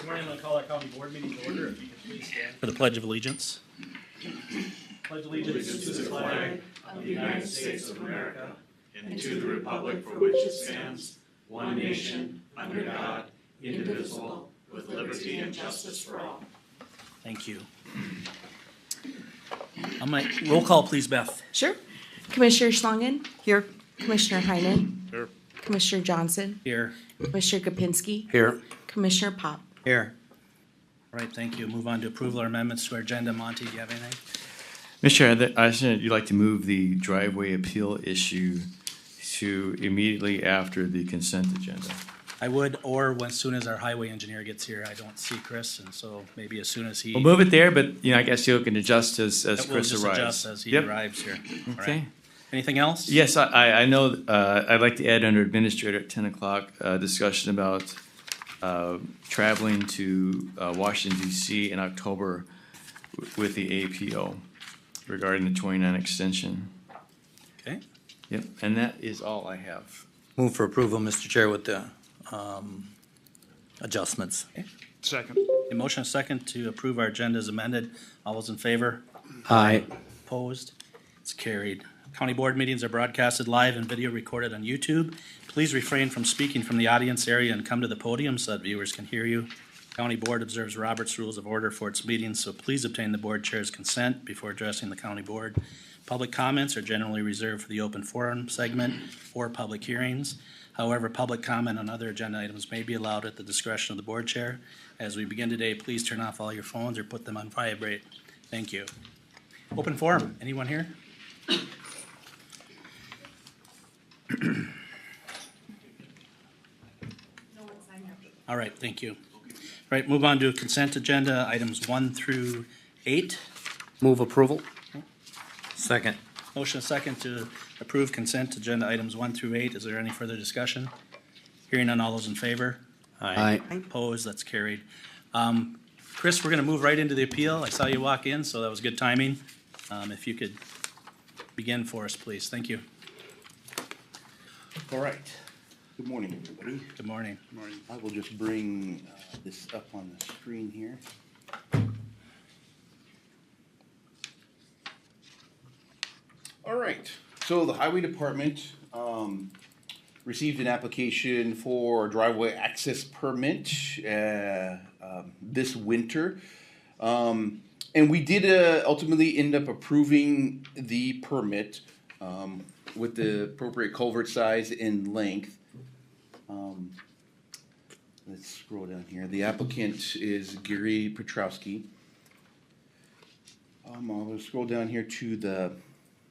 Good morning. I'm going to call our county board meeting to order. If you could please stand for the Pledge of Allegiance. Pledge allegiance to the flag of the United States of America and to the republic for which it stands, one nation, under God, indivisible, with liberty and justice for all. Thank you. Roll call, please, Beth. Sure. Commissioner Schlangen? Here. Commissioner Heinen? Here. Commissioner Johnson? Here. Commissioner Kapinski? Here. Commissioner Pop? Here. All right, thank you. Move on to approval or amendments to our agenda. Monty, do you have anything? Mr. Chair, I said you'd like to move the driveway appeal issue to immediately after the consent agenda. I would, or as soon as our highway engineer gets here. I don't see Chris, and so maybe as soon as he. We'll move it there, but I guess you can adjust as we'll Chris just arrives. adjust as he Yep. arrives here. All Okay. right. Anything else? Yes, I know. I'd like to add under administrator at 10 o'clock discussion about traveling to Washington D.C. in October with the APO regarding the 29 extension. Okay. Yep, and that is all I have. Move for approval, Mr. Chair, with the adjustments. Second. A motion and second to approve our agenda as amended. All those in favor? Aye. Opposed? It's carried. County board meetings are broadcasted live and video recorded on YouTube. Please refrain from speaking from the audience area and come to the podium so that viewers can hear you. County board observes Robert's Rules of Order for its meetings, so please obtain the board chair's consent before addressing the county board. Public comments are generally reserved for the open forum segment or public hearings. However, public comment on other agenda items may be allowed at the discretion of the board chair. As we begin today, please turn off all your phones or put them on vibrate. Thank you. Open forum. Anyone here? All right, thank you. All right, move on to consent agenda, items 1 through 8. Move approval. Second. Motion and second to approve consent agenda items 1 through 8. Is there any further discussion? Hearing none, all those in favor? Aye. Opposed, that's carried. Chris, we're gonna move right into the appeal. I saw you walk in, so that was good timing. If you could begin for us, please. Thank you. All right. Good morning, everybody. Good morning. I will just bring this up on the screen here. All right. So the Highway Department received an application for a driveway access permit this winter. And we did ultimately end up approving the permit with the appropriate culvert size and length. Let's scroll down here. The applicant is Gary Petrowski. I'll scroll down here to the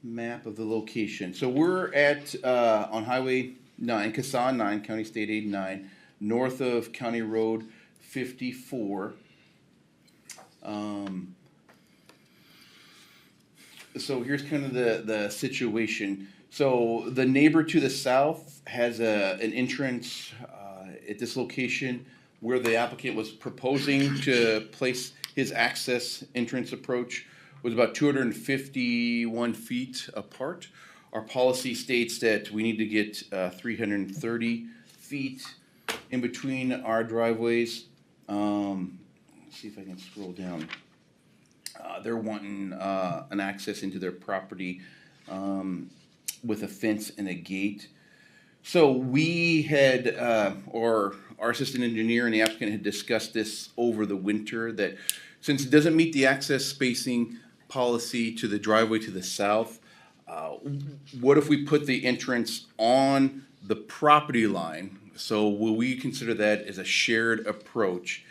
map of the location. So we're at on Highway 9, CASA 9, County State 89, north of County Road 54. So here's kind of the situation. So the neighbor to the south has an entrance at this location where the applicant was proposing to place his access entrance approach was about 251 feet apart. Our policy states that we need to get 330 feet in between our driveways. Let's see if I can scroll down. They're wanting an access into their property with a fence and a gate. So we had, or our assistant engineer and the applicant had discussed this over the winter, that since it doesn't meet the access spacing policy to the driveway to the south, what if we put the entrance on the property line? So will we consider that as a shared approach?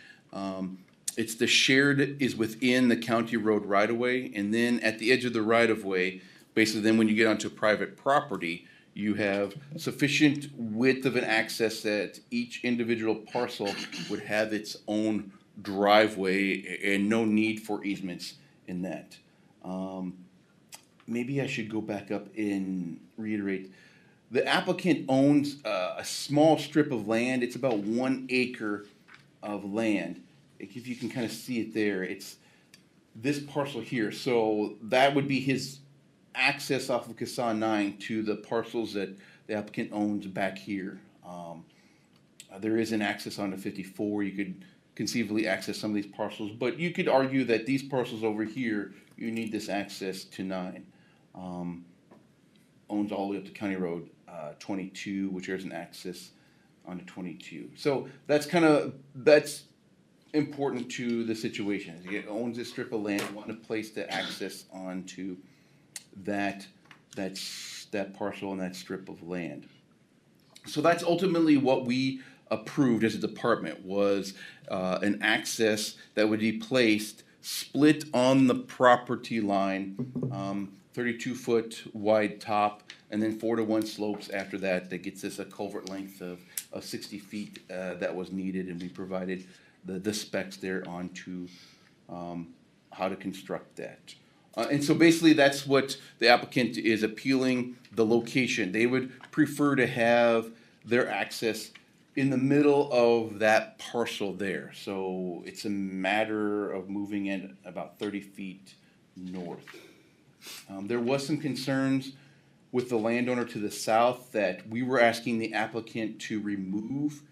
It's the shared is within the county road right-of-way, and then at the edge of the right-of-way, basically then when you get onto private property, you have sufficient width of an access that each individual parcel would have its own driveway and no need for easements in that. Maybe I should go back up and reiterate. The applicant owns a small strip of land. It's about 1 acre of land. If you can kind of see it there, it's this parcel here. So that would be his access off of CASA 9 to the parcels that the applicant owns back here. There is an access onto 54. You could conceivably access some of these parcels. But you could argue that these parcels over here, you need this access to 9. Owns all the way up to County Road 22, which there's an access onto 22. So that's important to the situation. It owns this strip of land, wanting a place to access onto that parcel and that strip of land. So that's ultimately what we approved as a department, was an access that would be placed split on the property line, 32-foot wide top, and then 4-to-1 slopes after that. That gets us a culvert length of 60 feet that was needed, and we provided the specs there onto how to construct that. And so basically that's what the applicant is appealing, the location. They would prefer to have their access in the middle of that parcel there. So it's a matter of moving it about 30 feet north. There was some concerns with the landowner to the south that we were asking the applicant to remove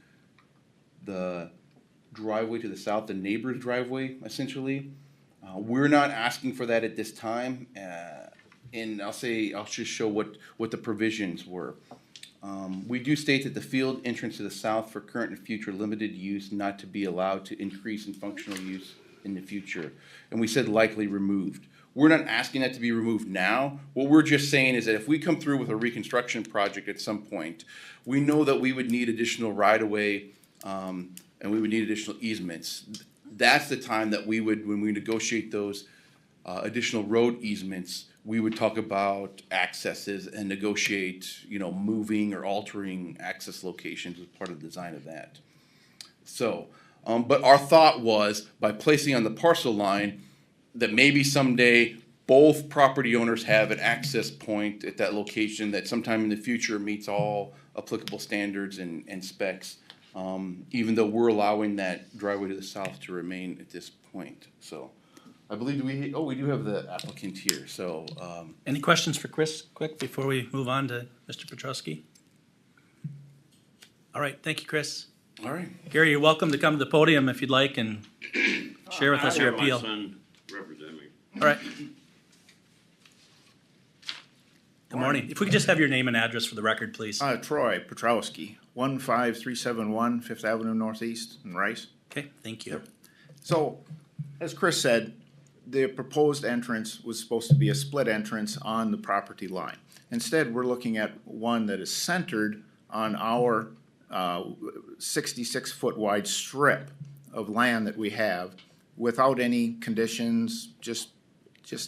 the driveway to the south, the neighbor's driveway, essentially. We're not asking for that at this time, and I'll just show what the provisions were. We do state that the field entrance to the south for current and future limited use not to be allowed to increase in functional use in the future. And we said likely removed. We're not asking that to be removed now. What we're just saying is that if we come through with a reconstruction project at some point, we know that we would need additional right-of-way, and we would need additional easements. That's the time that we would, when we negotiate those additional road easements, we would talk about accesses and negotiate, moving or altering access locations as part of the design of that. So, but our thought was, by placing on the parcel line, that maybe someday both property owners have an access point at that location that sometime in the future meets all applicable standards and specs, even though we're allowing that driveway to the south to remain at this point. So I believe we do have the applicant here, so. Any questions for Chris, quick, before we move on to Mr. Petrowski? All right, thank you, Chris. All right. Gary, you're welcome to come to the podium if you'd like and share with us your appeal. My son represent me. All right. Good morning. If we could just have your name and address for the record, please. Troy Petrowski, 15371 Fifth Avenue Northeast in Rice. Okay, thank you. So, as Chris said, the proposed entrance was supposed to be a split entrance on the property line. Instead, we're looking at one that is centered on our 66-foot wide strip of land that we have without any conditions, just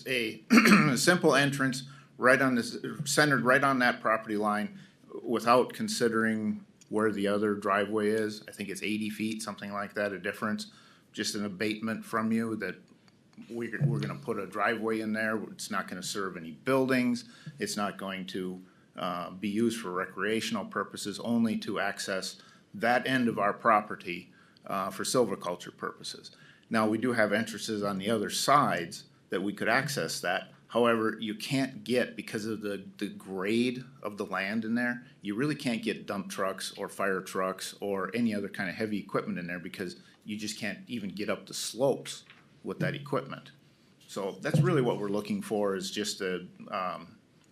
a simple entrance right on this, centered right on that property line without considering where the other driveway is. I think it's 80 feet, something like that, a difference. Just an abatement from you that we're gonna put a driveway in there. It's not gonna serve any buildings. It's not going to be used for recreational purposes, only to access that end of our property for silviculture purposes. Now, we do have entrances on the other sides that we could access that. However, you can't get, because of the grade of the land in there, you really can't get dump trucks or fire trucks or any other kind of heavy equipment in there because you just can't even get up the slopes with that equipment. So that's really what we're looking for, is just an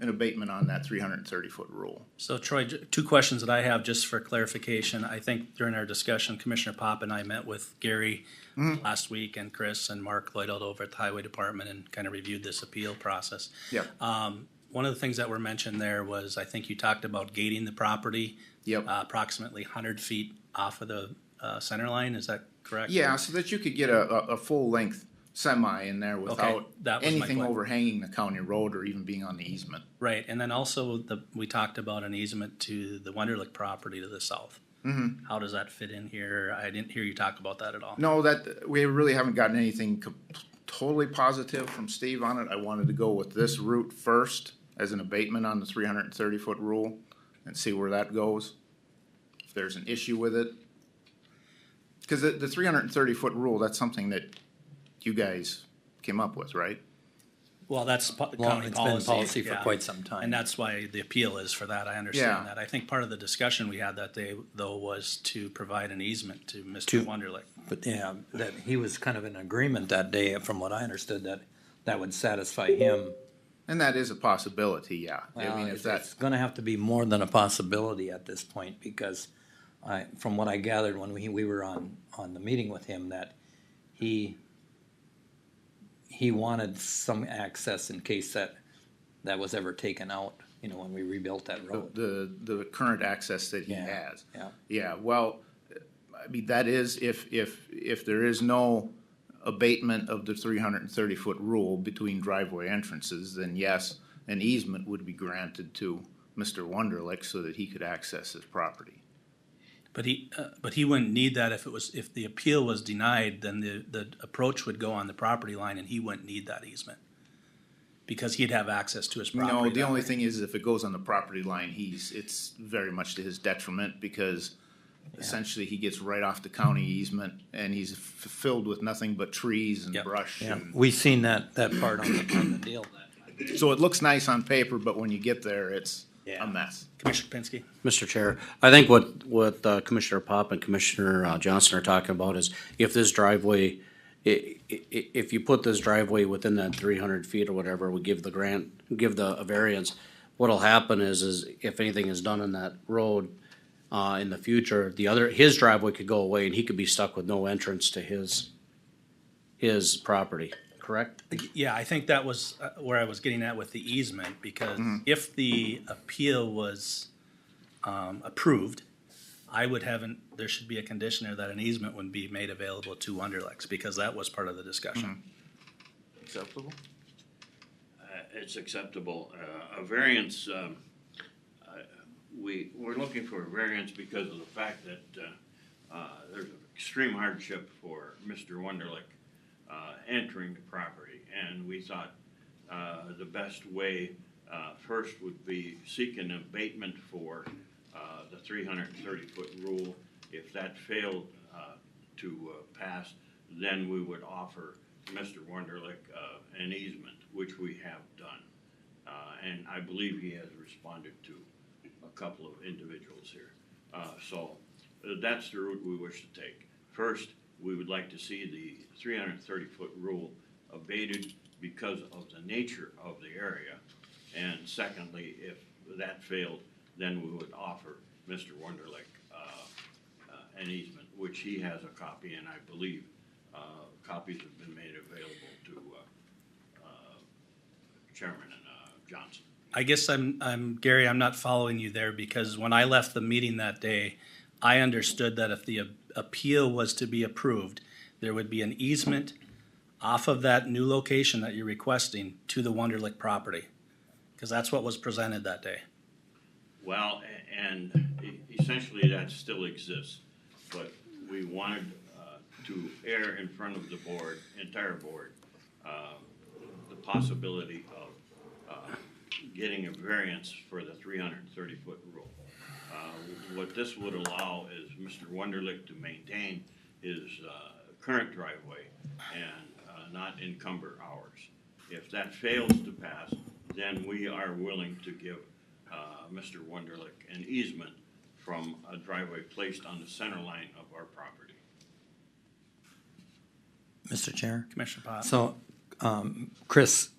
abatement on that 330-foot rule. So Troy, two questions that I have just for clarification. I think during our discussion, Commissioner Pop and I met with Gary last week, and Chris and Mark Lloyd over at the Highway Department, and kind of reviewed this appeal process. Yep. One of the things that were mentioned there was, I think you talked about gating the property. Yep. Approximately 100 feet off of the center line, is that correct? Yeah, so that you could get a full-length semi in there without that was my anything point. overhanging the county road or even being on the easement. Right, and then also we talked about an easement to the Wunderlich property to the south. How does that fit in here? I didn't hear you talk about that at all. No, that we really haven't gotten anything totally positive from Steve on it. I wanted to go with this route first as an abatement on the 330-foot rule and see where that goes. If there's an issue with it. Because the 330-foot rule, that's something that you guys came up with, right? Well, that's Well, county it's policy. been policy for yeah. quite some time. And that's why the appeal is for that. I understand Yeah. that. I think part of the discussion we had that day, though, was to provide an easement to Mr. Wunderlich. But yeah, that he was kind of in agreement that day, from what I understood, that that would satisfy him. And that is a possibility, yeah. I Well, mean, if it's that's, gonna have to be more than a possibility at this point, because from what I gathered when we were on the meeting with him, that he wanted some access in case that was ever taken out, you know, when we rebuilt that road. the current access that he Yeah, has. yeah. Yeah, well, I mean, that is, if there is no abatement of the 330-foot rule between driveway entrances, then yes, an easement would be granted to Mr. Wunderlich so that he could access his property. But he wouldn't need that if the appeal was denied, then the approach would go on the property line and he wouldn't need that easement. Because he'd have access to his property. No, the that only way. thing is if it goes on the property line, it's very much to his detriment because essentially he gets right off the county easement and he's filled with nothing but trees and Yep. brush. Yeah, And we seen that part on the deal. so it looks nice on paper, but when you get there, it's Yeah. a mess. Commissioner Kapinski? Mr. Chair, I think what Commissioner Pop and Commissioner Johnson are talking about is if this driveway, if you put this driveway within that 300 feet or whatever, we give the variance, what'll happen is if anything is done on that road, in the future, his driveway could go away and he could be stuck with no entrance to his property, correct? Yeah, I think that was where I was getting at with the easement, because if the appeal was approved, I would there should be a condition there that an easement would be made available to Wunderlich, because that was part of the discussion. Acceptable? It's acceptable. A variance, we're looking for a variance because of the fact that there's extreme hardship for Mr. Wunderlich entering the property. And we thought the best way first would be seek an abatement for the 330-foot rule. If that failed to pass, then we would offer Mr. Wunderlich an easement, which we have done. And I believe he has responded to a couple of individuals here. So that's the route we wish to take. First, we would like to see the 330-foot rule abated because of the nature of the area. And secondly, if that failed, then we would offer Mr. Wunderlich an easement, which he has a copy, and I believe copies have been made available to Chairman Johnson. I guess Gary, I'm not following you there, because when I left the meeting that day, I understood that if the appeal was to be approved, there would be an easement off of that new location that you're requesting to the Wunderlich property, because that's what was presented that day. Well, and essentially that still exists, but we wanted to air in front of the board, entire board, the possibility of getting a variance for the 330-foot rule. What this would allow is Mr. Wunderlich to maintain his current driveway and not encumber ours. If that fails to pass, then we are willing to give Mr. Wunderlich an easement from a driveway placed on the center line of our property. Mr. Chair? Commissioner Pop? So, Chris,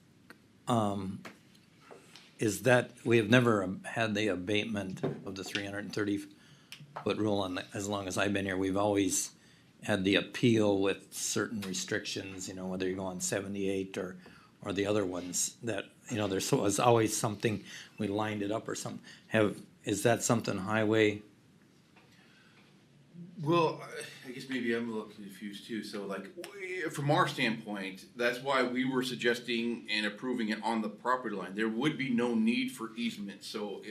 is that, we have never had the abatement of the 330-foot rule as long as I've been here. We've always had the appeal with certain restrictions, you know, whether you go on 78 or the other ones that, you know, was always something, we lined it up or something. Is that something highway? Well, I guess maybe I'm a little confused too. So like, from our standpoint, that's why we were suggesting and approving it on the property line. There would be no need for easement. So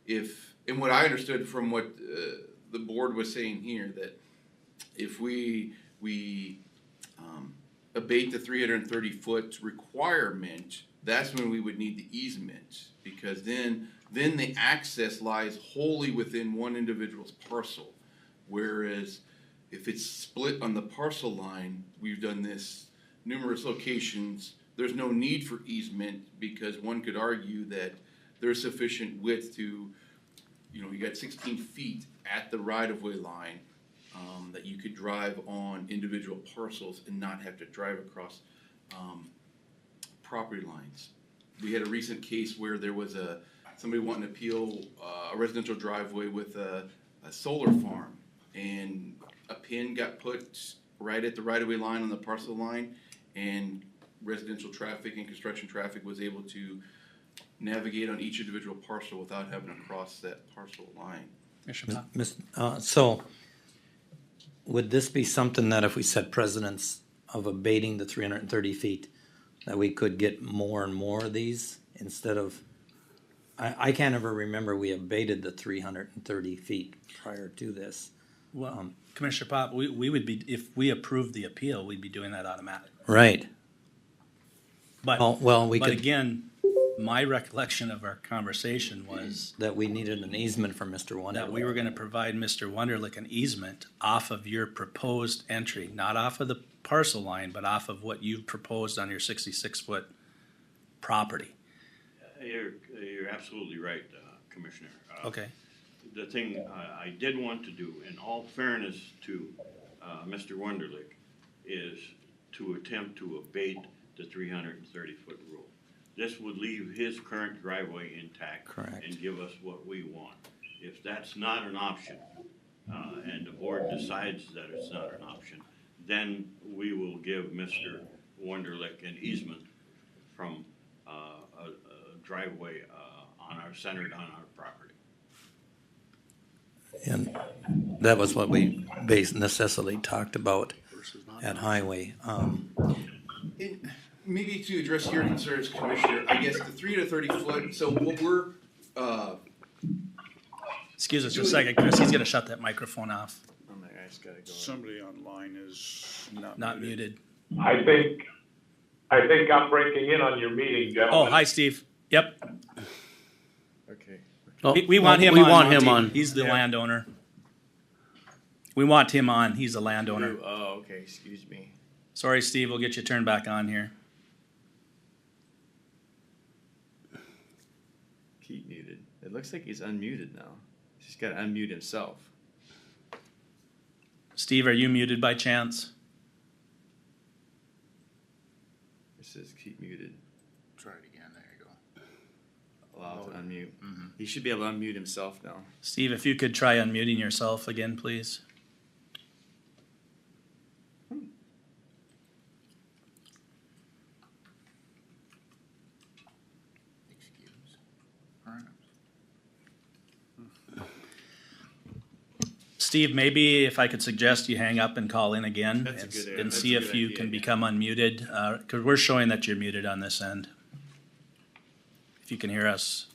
and what I understood from what the board was saying here, that if we abate the 330-foot requirement, that's when we would need the easement, because then the access lies wholly within one individual's parcel. Whereas if it's split on the parcel line, we've done this numerous locations, there's no need for easement, because one could argue that there's sufficient width to, you know, you got 16 feet at the right-of-way line. that you could drive on individual parcels and not have to drive across property lines. We had a recent case where there was somebody wanting to appeal a residential driveway with a solar farm, and a pin got put right at the right-of-way line on the parcel line, and residential traffic and construction traffic was able to navigate on each individual parcel without having to cross that parcel line. Commissioner Pop? So, would this be something that if we set precedents of abating the 330 feet, that we could get more and more of these instead of, I can't ever remember we abated the 330 feet prior to this. Well, Commissioner Pop, we would be, if we approved the appeal, we'd be doing that automatically. Right. But, Well, we but could, again, my recollection of our conversation was that we needed an easement from Mr. that Wonderlich. we were gonna provide Mr. Wunderlich an easement off of your proposed entry, not off of the parcel line, but off of what you've proposed on your 66-foot property. You're absolutely right, Commissioner. Okay, The thing I did want to do, in all fairness to Mr. Wunderlich, is to attempt to abate the 330-foot rule. This would leave his current driveway intact. Correct. And give us what we want. If that's not an option, and the board decides that it's not an option, then we will give Mr. Wunderlich an easement from a driveway centered on our property. And that was what we necessarily talked about at Highway. Maybe to address your concerns, Commissioner, I guess the 3 to 30 foot, so what we're, excuse us just a second, Chris, he's gonna shut that microphone off, Oh my gosh, gotta go. Somebody online is not muted. I think I'm breaking in on your meeting, gentlemen. Oh, hi, Steve. Yep, Okay. Oh, we want him we on. want him Monty. on. He's the landowner. We want him on, he's the landowner. Oh, okay, excuse me. Sorry, Steve, we'll get you turned back on here. Keep muted. It looks like he's unmuted now. He's gotta unmute himself. Steve, are you muted by chance? It says keep muted. Try it again, there you go. Allow to unmute. He should be able to unmute himself now. Steve, if you could try unmuting yourself again, please. Excuse. Steve, maybe if I could suggest you hang up and call in again That's a good idea. and That's see a if good you idea, can yeah. become unmuted, because we're showing that you're muted on this end. If you can hear us.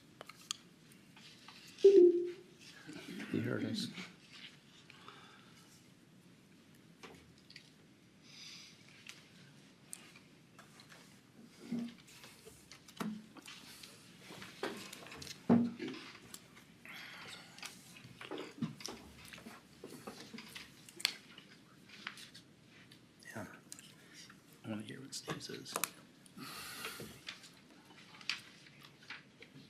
You heard us. Yeah. I want to hear what Steve says.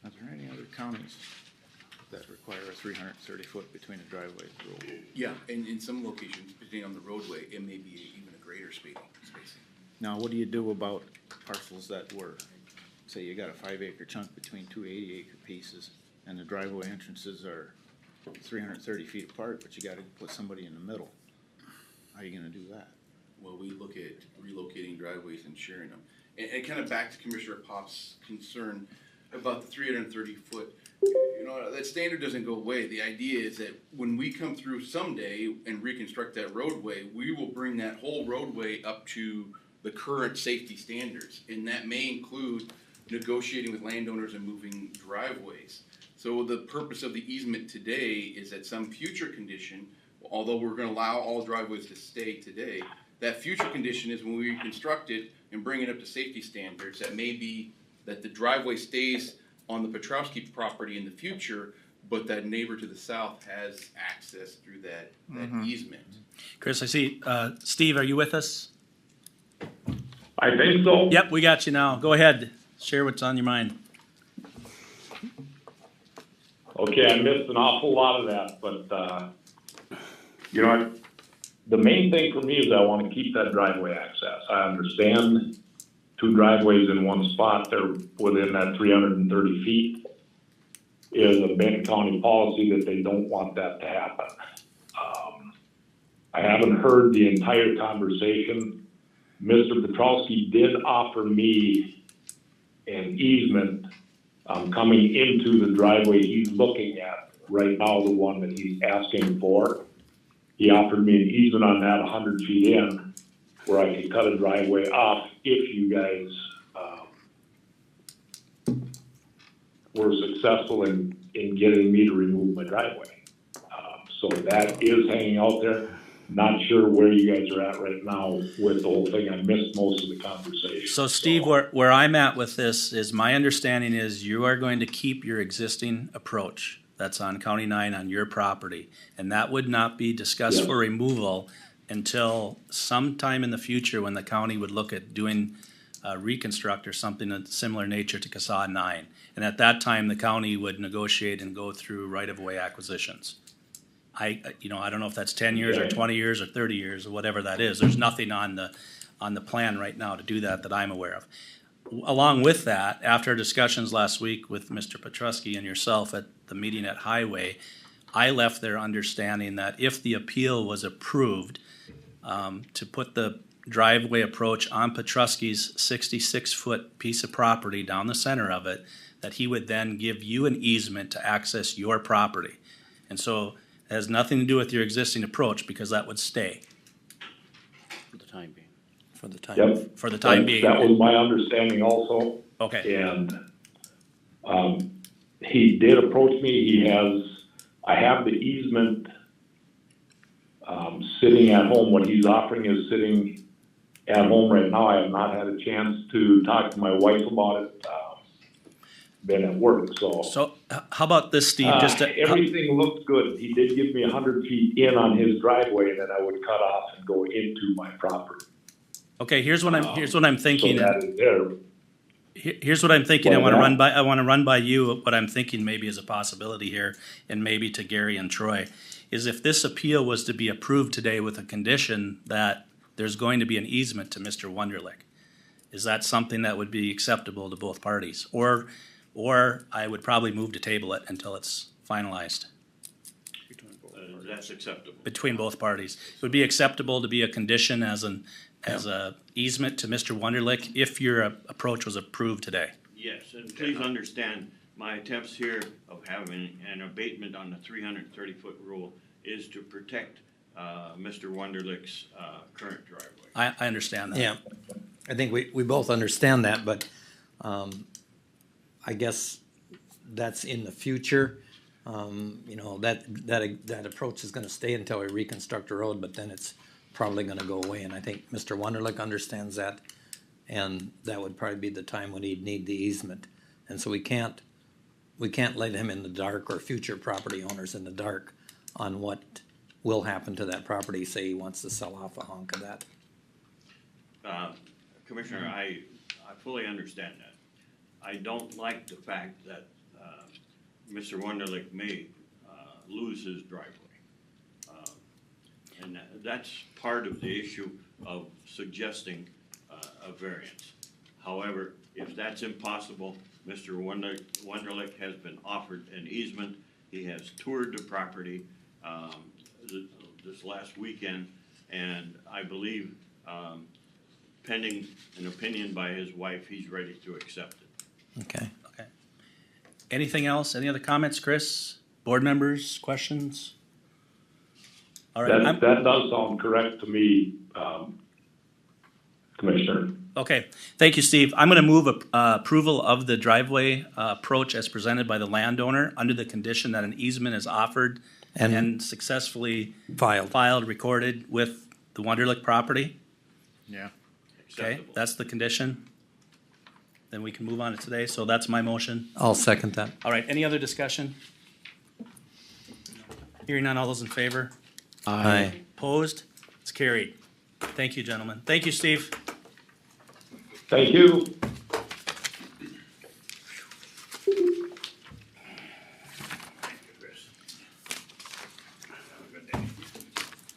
Are there any other counties that require a 330 foot between a driveway and road? yeah, and in some locations, depending on the roadway, it may be even a greater spacing. Now, what do you do about parcels that were, say you got a 5-acre chunk between two 80-acre pieces, and the driveway entrances are 330 feet apart, but you gotta put somebody in the middle? How are you gonna do that? Well, we look at relocating driveways and sharing them. And kind of back to Commissioner Pop's concern about the 330 foot, you know, that standard doesn't go away. The idea is that when we come through someday and reconstruct that roadway, we will bring that whole roadway up to the current safety standards. And that may include negotiating with landowners and moving driveways. So the purpose of the easement today is that some future condition, although we're gonna allow all driveways to stay today, that future condition is when we reconstruct it and bring it up to safety standards, that may be that the driveway stays on the Petrowski property in the future, but that neighbor to the south has access through that easement. Chris, I see, Steve, are you with us? I think so. Yep, we got you now. Go ahead, share what's on your mind. Okay, I missed an awful lot of that, but, you know, the main thing for me is I want to keep that driveway access. I understand 2 driveways in one spot, they're within that 330 feet. Is a Benton County policy that they don't want that to happen. I haven't heard the entire conversation. Mr. Petrowski did offer me an easement coming into the driveway he's looking at right now, the one that he's asking for. He offered me an easement on that 100 feet in where I could cut a driveway off if you guys were successful in getting me to remove my driveway. So that is hanging out there. Not sure where you guys are at right now with the whole thing. I missed most of the conversation. So Steve, where I'm at with this is my understanding is you are going to keep your existing approach that's on County 9 on your property. And that would not be discussed for removal until sometime in the future when the county would look at doing reconstruct or something of similar nature to CASA 9. And at that time, the county would negotiate and go through right-of-way acquisitions. I don't know if that's 10 years or 20 years or 30 years or whatever that is. There's nothing on the plan right now to do that I'm aware of. Along with that, after discussions last week with Mr. Petrusky and yourself at the meeting at Highway, I left there understanding that if the appeal was approved, to put the driveway approach on Petrusky's 66-foot piece of property down the center of it, that he would then give you an easement to access your property. And so it has nothing to do with your existing approach because that would stay For the time being. For the time. Yep. for the time being. That was my understanding also. Okay, And he did approach me. I have the easement sitting at home. What he's offering is sitting at home right now. I have not had a chance to talk to my wife about it. Been at work, so how about this, Steve? Everything looked good. He did give me 100 feet in on his driveway that I would cut off and go into my property. Okay, here's what I'm thinking. So that is there. Here's what I'm thinking. What's I want to run by you what I'm thinking maybe is a possibility here, and maybe to Gary and Troy, is if this appeal was to be approved today with a condition that there's going to be an easement to Mr. Wunderlich. Is that something that would be acceptable to both parties? Or I would probably move to table it until it's finalized That's acceptable. between both parties. It would be acceptable to be a condition as a easement to Mr. Wunderlich if your approach was approved today. Yes, and please understand, my attempts here of having an abatement on the 330-foot rule is to protect Mr. Wunderlich's current driveway. I understand that. Yeah, I think we both understand that, but I guess that's in the future. That approach is gonna stay until we reconstruct a road, but then it's probably gonna go away, and I think Mr. Wunderlich understands that. And that would probably be the time when he'd need the easement. And so we can't let him in the dark, or future property owners in the dark on what will happen to that property. Say he wants to sell off a hunk of that. Commissioner, I fully understand that. I don't like the fact that Mr. Wunderlich may lose his driveway. And that's part of the issue of suggesting a variance. However, if that's impossible, Mr. Wunderlich has been offered an easement. He has toured the property this last weekend, and I believe pending an opinion by his wife, he's ready to accept it. Okay. Okay. Anything else? Any other comments, Chris? Board members, questions? All right. That does sound correct to me, Commissioner. Okay, thank you, Steve. I'm gonna move approval of the driveway approach as presented by the landowner under the condition that an easement is offered and successfully filed, recorded with the Wunderlich property. Yeah. Okay, Acceptable. that's the condition. Then we can move on to today, so that's my motion. I'll second that. All right, any other discussion? Hearing none, all those in favor? Aye. Opposed? It's carried. Thank you, gentlemen. Thank you, Steve. Thank you.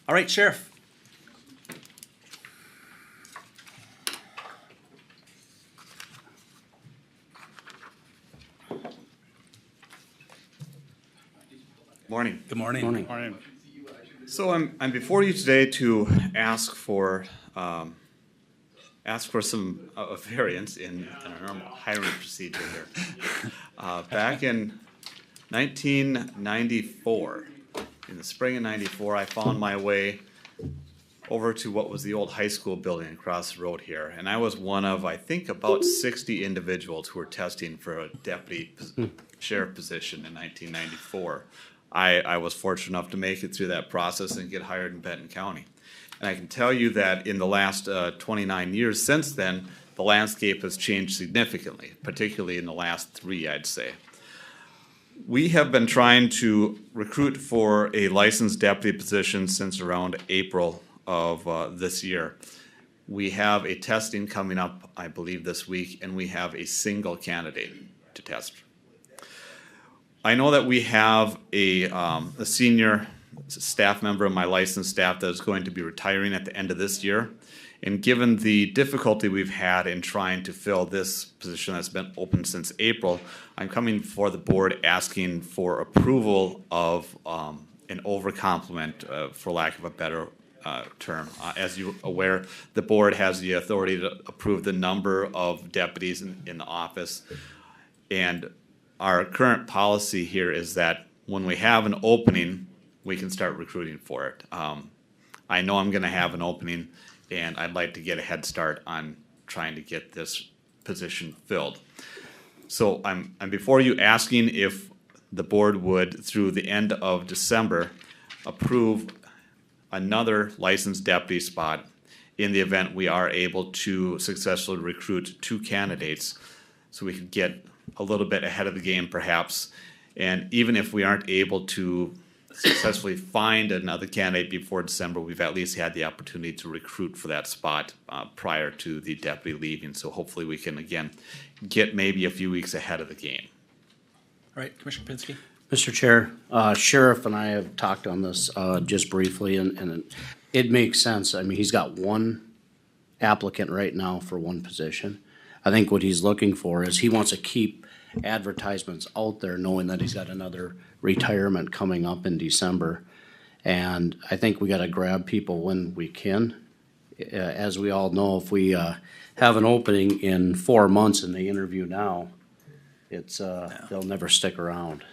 All right, Sheriff. Morning. Good morning. Morning. So I'm before you today to ask for some variance in our normal hiring procedure here. Back in 1994, in the spring of '94, I found my way over to what was the old high school building across the road here, and I was one of, I think, about 60 individuals who were testing for a deputy sheriff position in 1994. I was fortunate enough to make it through that process and get hired in Benton County. And I can tell you that in the last 29 years since then, the landscape has changed significantly, particularly in the last 3, I'd say. We have been trying to recruit for a licensed deputy position since around April of this year. We have a testing coming up, I believe, this week, and we have a single candidate to test. I know that we have a senior staff member of my licensed staff that is going to be retiring at the end of this year. And given the difficulty we've had in trying to fill this position that's been open since April, I'm coming before the board asking for approval of an overcomplement, for lack of a better term. As you're aware, the board has the authority to approve the number of deputies in the office. And our current policy here is that when we have an opening, we can start recruiting for it. I know I'm gonna have an opening, and I'd like to get a head start on trying to get this position filled. So I'm before you asking if the board would, through the end of December, approve another licensed deputy spot in the event we are able to successfully recruit 2 candidates, so we could get a little bit ahead of the game perhaps. And even if we aren't able to successfully find another candidate before December, we've at least had the opportunity to recruit for that spot prior to the deputy leaving. So hopefully we can, again, get maybe a few weeks ahead of the game. All right, Commissioner Pinsky. Mr. Chair, Sheriff and I have talked on this just briefly, and it makes sense. I mean, he's got one applicant right now for one position. I think what he's looking for is he wants to keep advertisements out there, knowing that he's got another retirement coming up in December. And I think we gotta grab people when we can. As we all know, if we have an opening in 4 months and they interview now, it's they'll never stick around.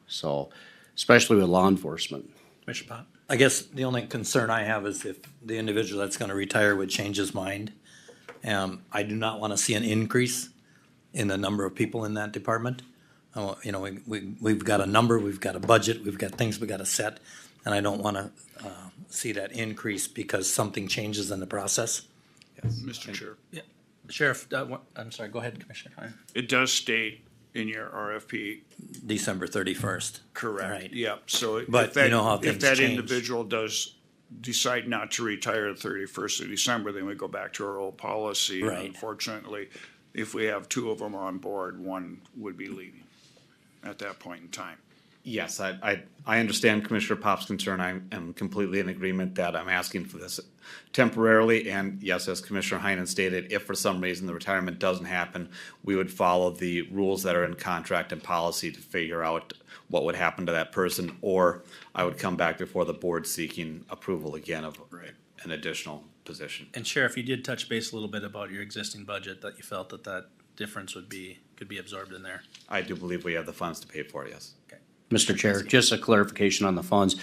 So, especially with law enforcement. Commissioner Pop. I guess the only concern I have is if the individual that's gonna retire would change his mind. I do not wanna see an increase in the number of people in that department. You know, we've got a number, we've got a budget, we've got things we gotta set, and I don't wanna see that increase because something changes in the process. Mr. Chair, Sheriff, I'm sorry, go ahead, Commissioner Hine. it does state in your RFP, December 31st. correct, Right. yep, so But you know how if things that change. individual does decide not to retire the 31st of December, then we go back to our old policy. And Right. unfortunately, if we have 2 of them on board, one would be leaving at that point in time. Yes, I understand Commissioner Pop's concern. I am completely in agreement that I'm asking for this temporarily. And yes, as Commissioner Heinen stated, if for some reason the retirement doesn't happen, we would follow the rules that are in contract and policy to figure out what would happen to that person. Or I would come back before the board seeking approval again of an additional position. And Sheriff, you did touch base a little bit about your existing budget, that you felt that difference could be absorbed in there. I do believe we have the funds to pay for it, yes. Mr. Chair, just a clarification on the funds.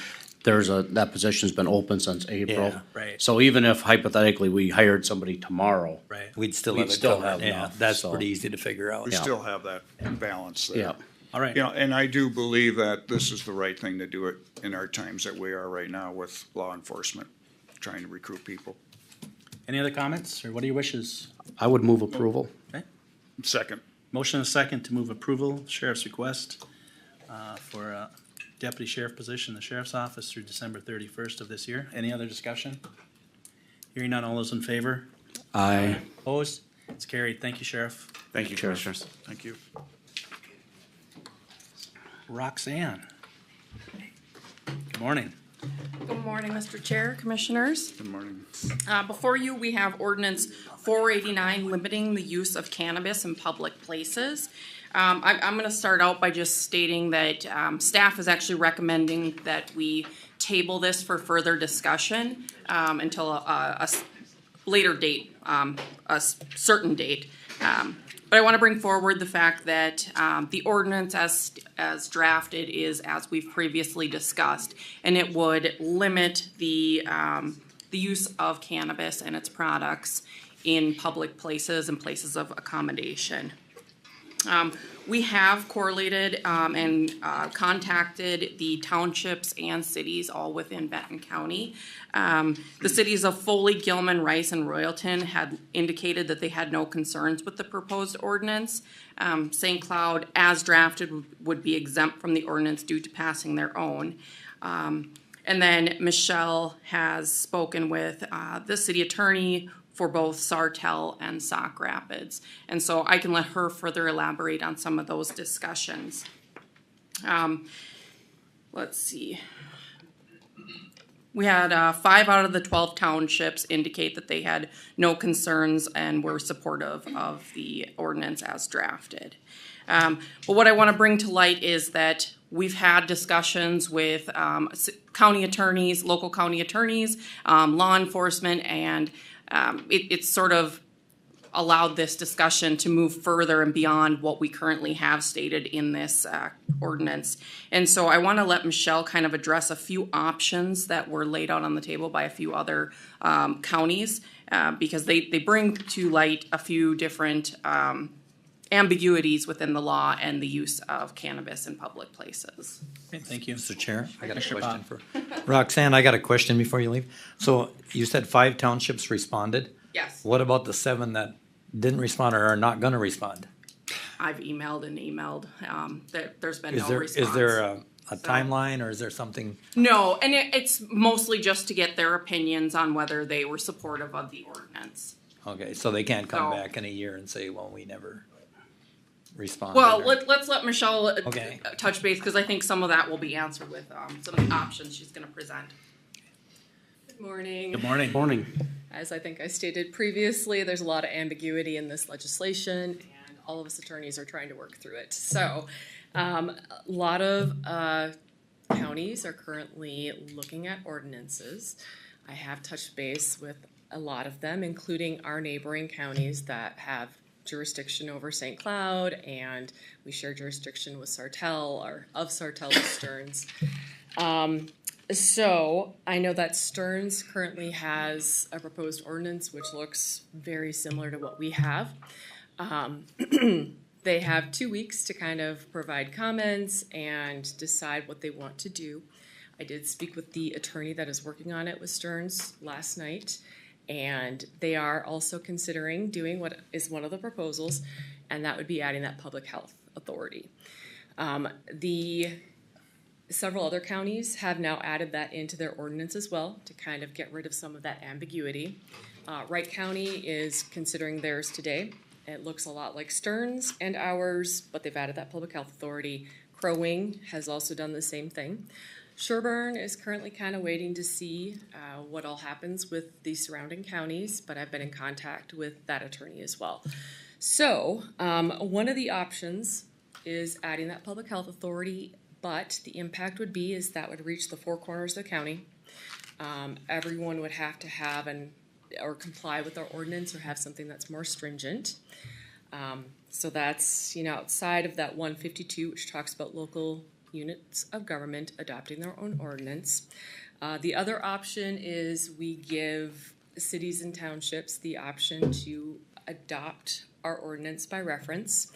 That position's been open since April. Yeah, right. So even if hypothetically we hired somebody tomorrow, Right. We'd still We'd have it still covered. have Yeah, enough, that's so. pretty easy to figure out. We still have that balance there. yeah. All right. You know, and I do believe that this is the right thing to do it in our times that we are right now with law enforcement, trying to recruit people. Any other comments, or what are your wishes? I would move approval. Second. Motion and a second to move approval, sheriff's request for a deputy sheriff position in the sheriff's office through December 31st of this year. Any other discussion? Hearing none, all those in favor? Aye. Opposed? It's carried. Thank you, Sheriff. Thank you, Commissioners. Thank you. Roxanne. Good morning. Good morning, Mr. Chair, Commissioners. Good morning. Before you, we have ordinance 489 limiting the use of cannabis in public places. I'm gonna start out by just stating that, staff is actually recommending that we table this for further discussion, until a later date, certain date. But I want to bring forward the fact that the ordinance as drafted is as we've previously discussed, and it would limit the use of cannabis and its products in public places and places of accommodation. We have correlated and contacted the townships and cities all within Benton County. The cities of Foley, Gilman, Rice, and Royalton had indicated that they had no concerns with the proposed ordinance. St. Cloud, as drafted, would be exempt from the ordinance due to passing their own. And then Michelle has spoken with the city attorney for both Sartell and Sauk Rapids. And so I can let her further elaborate on some of those discussions. Let's see. We had 5 out of the 12 townships indicate that they had no concerns and were supportive of the ordinance as drafted. But what I want to bring to light is that we've had discussions with county attorneys, local county attorneys, law enforcement, and it's sort of allowed this discussion to move further and beyond what we currently have stated in this ordinance. And so I want to let Michelle kind of address a few options that were laid out on the table by a few other counties, because they bring to light a few different ambiguities within the law and the use of cannabis in public places. Okay, thank you. Mr. Chair, I got a Commissioner question Pop. for Roxanne. I got a question before you leave. So you said 5 townships responded. Yes, What about the 7 that didn't respond or are not going to respond? I've emailed and emailed. There's been Is no there response. is there a So- timeline or is there something? No, and it's mostly just to get their opinions on whether they were supportive of the ordinance. Okay, so they can't come So- back in a year and say, well, we never responded. Well, or- let's let Michelle Okay. touch base, because I think some of that will be answered with some of the options she's gonna present. Good morning. Good morning. Morning. As I think I stated previously, there's a lot of ambiguity in this legislation, and all of us attorneys are trying to work through it. So, a lot of counties are currently looking at ordinances. I have touched base with a lot of them, including our neighboring counties that have jurisdiction over St. Cloud, and we share jurisdiction with Sartell, or of Sartell with Stearns. So I know that Stearns currently has a proposed ordinance which looks very similar to what we have. They have 2 weeks to kind of provide comments and decide what they want to do. I did speak with the attorney that is working on it with Stearns last night, and they are also considering doing what is one of the proposals, and that would be adding that public health authority. Several other counties have now added that into their ordinance as well to kind of get rid of some of that ambiguity. Wright County is considering theirs today. It looks a lot like Stearns and ours, but they've added that public health authority. Crow Wing has also done the same thing. Sherburne is currently kind of waiting to see what all happens with the surrounding counties, but I've been in contact with that attorney as well. So one of the options is adding that public health authority, but the impact would be is that would reach the 4 corners of the county. Everyone would have to have or comply with our ordinance or have something that's more stringent. So that's, outside of that 152, which talks about local units of government adopting their own ordinance. The other option is we give cities and townships the option to adopt our ordinance by reference.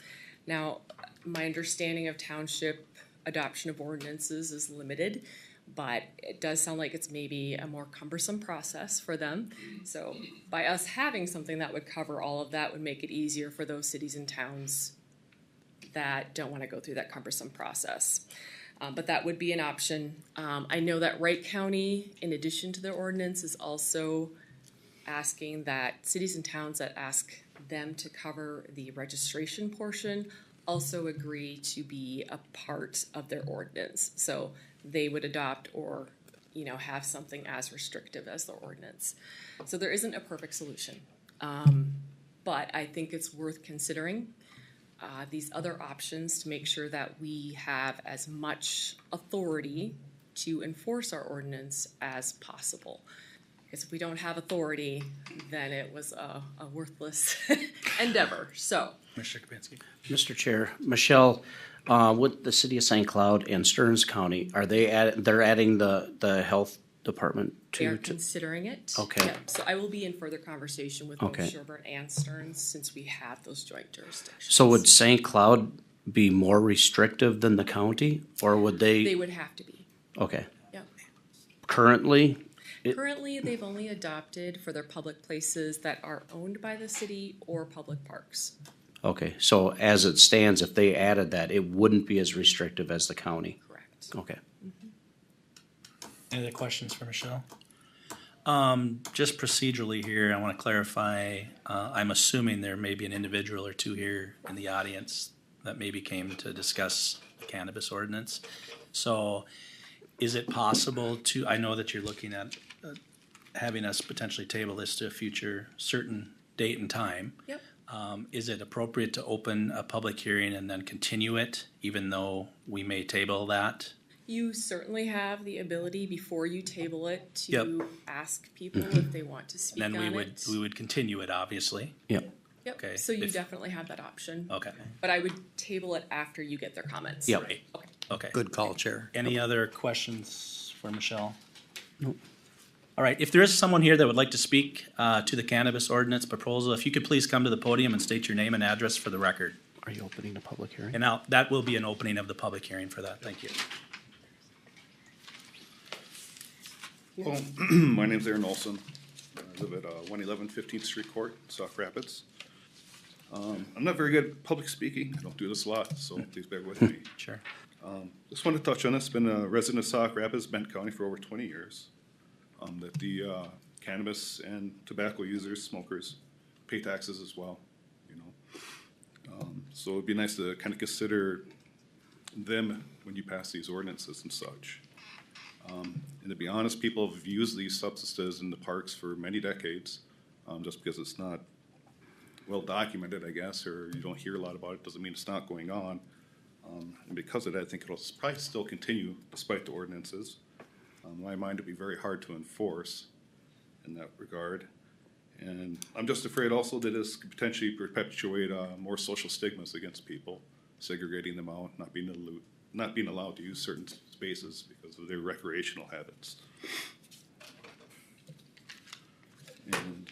Now, my understanding of township adoption of ordinances is limited, but it does sound like it's maybe a more cumbersome process for them. So by us having something that would cover all of that would make it easier for those cities and towns that don't want to go through that cumbersome process. But that would be an option. I know that Wright County, in addition to their ordinance, is also asking that cities and towns that ask them to cover the registration portion also agree to be a part of their ordinance. So they would adopt or, have something as restrictive as the ordinance. So there isn't a perfect solution. But I think it's worth considering. these other options to make sure that we have as much authority to enforce our ordinance as possible. Because if we don't have authority, then it was a worthless endeavor, so. Commissioner Kapinski. Mr. Chair, Michelle, with the city of St. Cloud and Stearns County, are they're adding the health department They are to? considering it. Okay. Yep. So I will be in further conversation with both Okay. Sherburne and Stearns since we have those joint jurisdictions. So would St. Cloud be more restrictive than the county, or would They they? would have to be, Okay, yep. currently, Currently, they've only adopted for their public places that are owned by the city or public parks. okay, so as it stands, if they added that, it wouldn't be as restrictive as the county? Correct. Okay. Any other questions for Michelle? Just procedurally here, I want to clarify, I'm assuming there may be an individual or two here in the audience that maybe came to discuss the cannabis ordinance. So is it possible to, I know that you're looking at having us potentially table this to a future certain date and time. Yep. Is it appropriate to open a public hearing and then continue it, even though we may table that? You certainly have the ability before you table it to Yep. ask people if they want to speak And on then it. we would continue it, obviously. Yep. Yep, okay, so you if- definitely have that option. Okay. But I would table it after you get their comments. Yep. Okay. Okay. Good call, Chair. Any other questions for Michelle? Nope. All right, if there is someone here that would like to speak to the cannabis ordinance proposal, if you could please come to the podium and state your name and address for the record. Are you opening the public hearing? And now, that will be an opening of the public hearing for that, thank you. Well, my name's Aaron Olson. I live at 111 15th Street Court, Sauk Rapids. I'm not very good at public speaking. I don't do this a lot, so please bear with me. Sure. Just want to touch on this. Been a resident of Sauk Rapids, Benton County for over 20 years. That the cannabis and tobacco users, smokers, pay taxes as well, you know. So it'd be nice to kind of consider them when you pass these ordinances and such. And to be honest, people have used these substances in the parks for many decades. Just because it's not well documented, I guess, or you don't hear a lot about it, doesn't mean it's not going on. And because of that, I think it'll probably still continue despite the ordinances. In my mind, it'd be very hard to enforce in that regard. And I'm just afraid also that this could potentially perpetuate more social stigmas against people, segregating them out, not being allowed to use certain spaces because of their recreational habits. And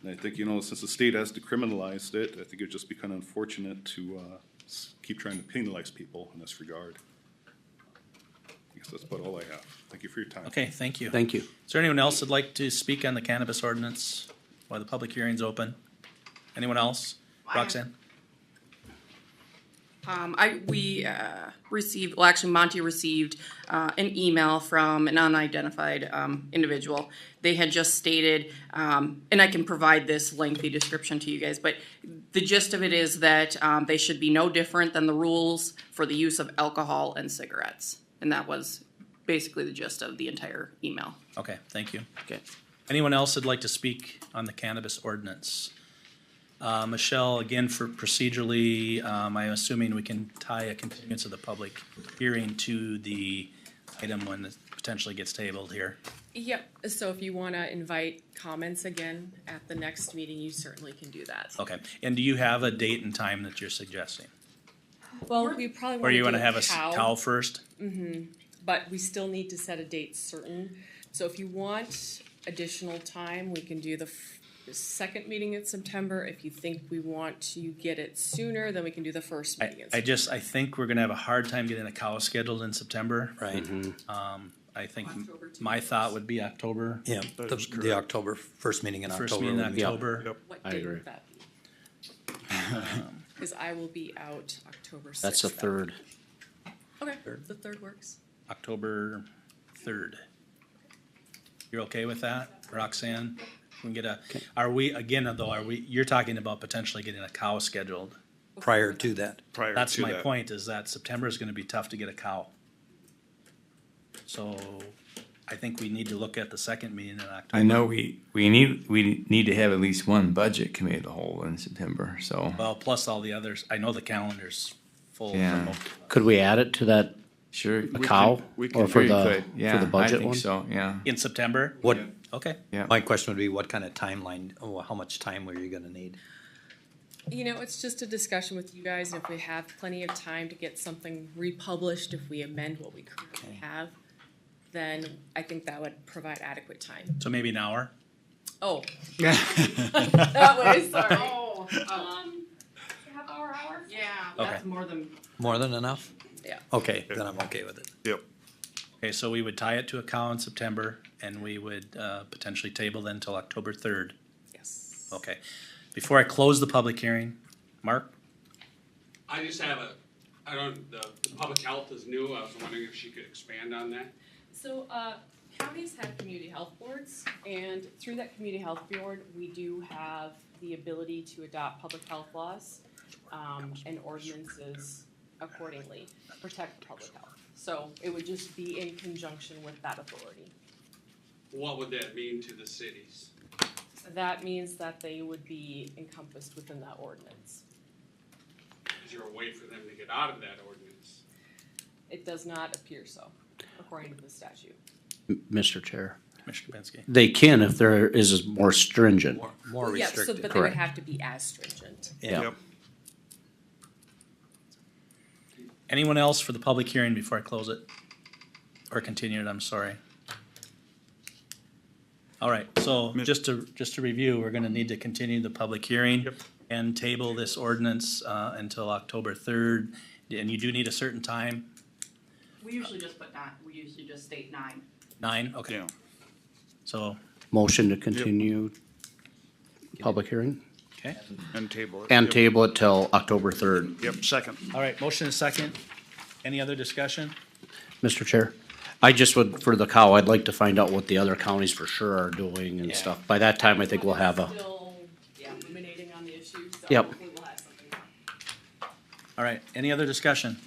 I think, you know, since the state has decriminalized it, I think it'd just be kind of unfortunate to keep trying to penalize people in this regard. I guess that's about all I have. Thank you for your time. Okay, thank you. Thank you. Is there anyone else that'd like to speak on the cannabis ordinance while the public hearing's open? Anyone else? Roxanne? We received, well, actually Monty received an email from an unidentified individual. They had just stated, and I can provide this lengthy description to you guys, but the gist of it is that they should be no different than the rules for the use of alcohol and cigarettes. And that was basically the gist of the entire email. Okay, thank you. Okay. Anyone else that'd like to speak on the cannabis ordinance? Michelle, again, for procedurally, I'm assuming we can tie a continuance of the public hearing to the item when it potentially gets tabled here. Yep, so if you wanna invite comments again at the next meeting, you certainly can do that. Okay, and do you have a date and time that you're suggesting? Well, we probably Or wanna you do wanna a have a cow. cow first? But we still need to set a date certain. So if you want additional time, we can do the second meeting in September. If you think we want to get it sooner, then we can do the first meeting in September. I think we're gonna have a hard time getting a cow scheduled in September. Right. I think October too. my thought would be October. Yeah, the October, first meeting in October. First meeting in would be- October. What I date agree. would that be? Cause I will be out October 6th. That's the third. Okay, the third works. October 3rd. You're okay with that, Roxanne? We can get a, are we, again, though, you're talking about potentially getting a cow scheduled. Prior to that. That's my point, is that September is gonna be tough to get a cow. So, I think we need to look at the second meeting in October. I know we need to have at least one budget committee of the whole in September, so. Well, plus all the others. I know the calendar's full. for Yeah. most- Could we add it to that, Sure. a cow? we Or can- for Sure you the, could. for Yeah, the I budget think one? so, yeah. In September? What, Okay. Yeah. my question would be, what kind of timeline, how much time were you gonna need? You know, it's just a discussion with you guys, and if we have plenty of time to get something republished, if we amend what we currently have, then I think that would provide adequate time. So maybe an hour? Oh. That way, sorry. Oh, Half hour? yeah, Okay. that's more than, More than enough? Yeah. Okay, then I'm okay with it. Yep. Okay, so we would tie it to a cow in September, and we would potentially table then until October 3rd. Yes. Okay. Before I close the public hearing, Mark? I just have the public health is new, I was wondering if she could expand on that. So, counties have community health boards, and through that community health board, we do have the ability to adopt public health laws, and ordinances accordingly, to protect public health. So it would just be in conjunction with that authority. What would that mean to the cities? That means that they would be encompassed within that ordinance. Is there a way for them to get out of that ordinance? It does not appear so, according to the statute. Mr. Chair. Commissioner Kapinski? They can if there is more stringent. More Yeah, so, restricted. but they would Correct. have to be as stringent. Yeah. Yep. Anyone else for the public hearing before I close it? Or continue it, I'm sorry. All right, so just to review, we're gonna need to continue the public hearing and table this ordinance until October 3rd. And you do need a certain time, we usually just put 9, we usually just state 9. 9, okay. Yeah. So, Motion to continue public hearing okay, And table it. and Yep. table it till October 3rd. Yep, second. all right, motion is second. Any other discussion? Mr. Chair, I just would, for the cow, I'd like to find out what the other counties for sure are doing and Yeah. stuff. By that time, I think we'll have a, Still, ruminating on the issue, so Yep. hopefully we'll have something more. All right, any other discussion?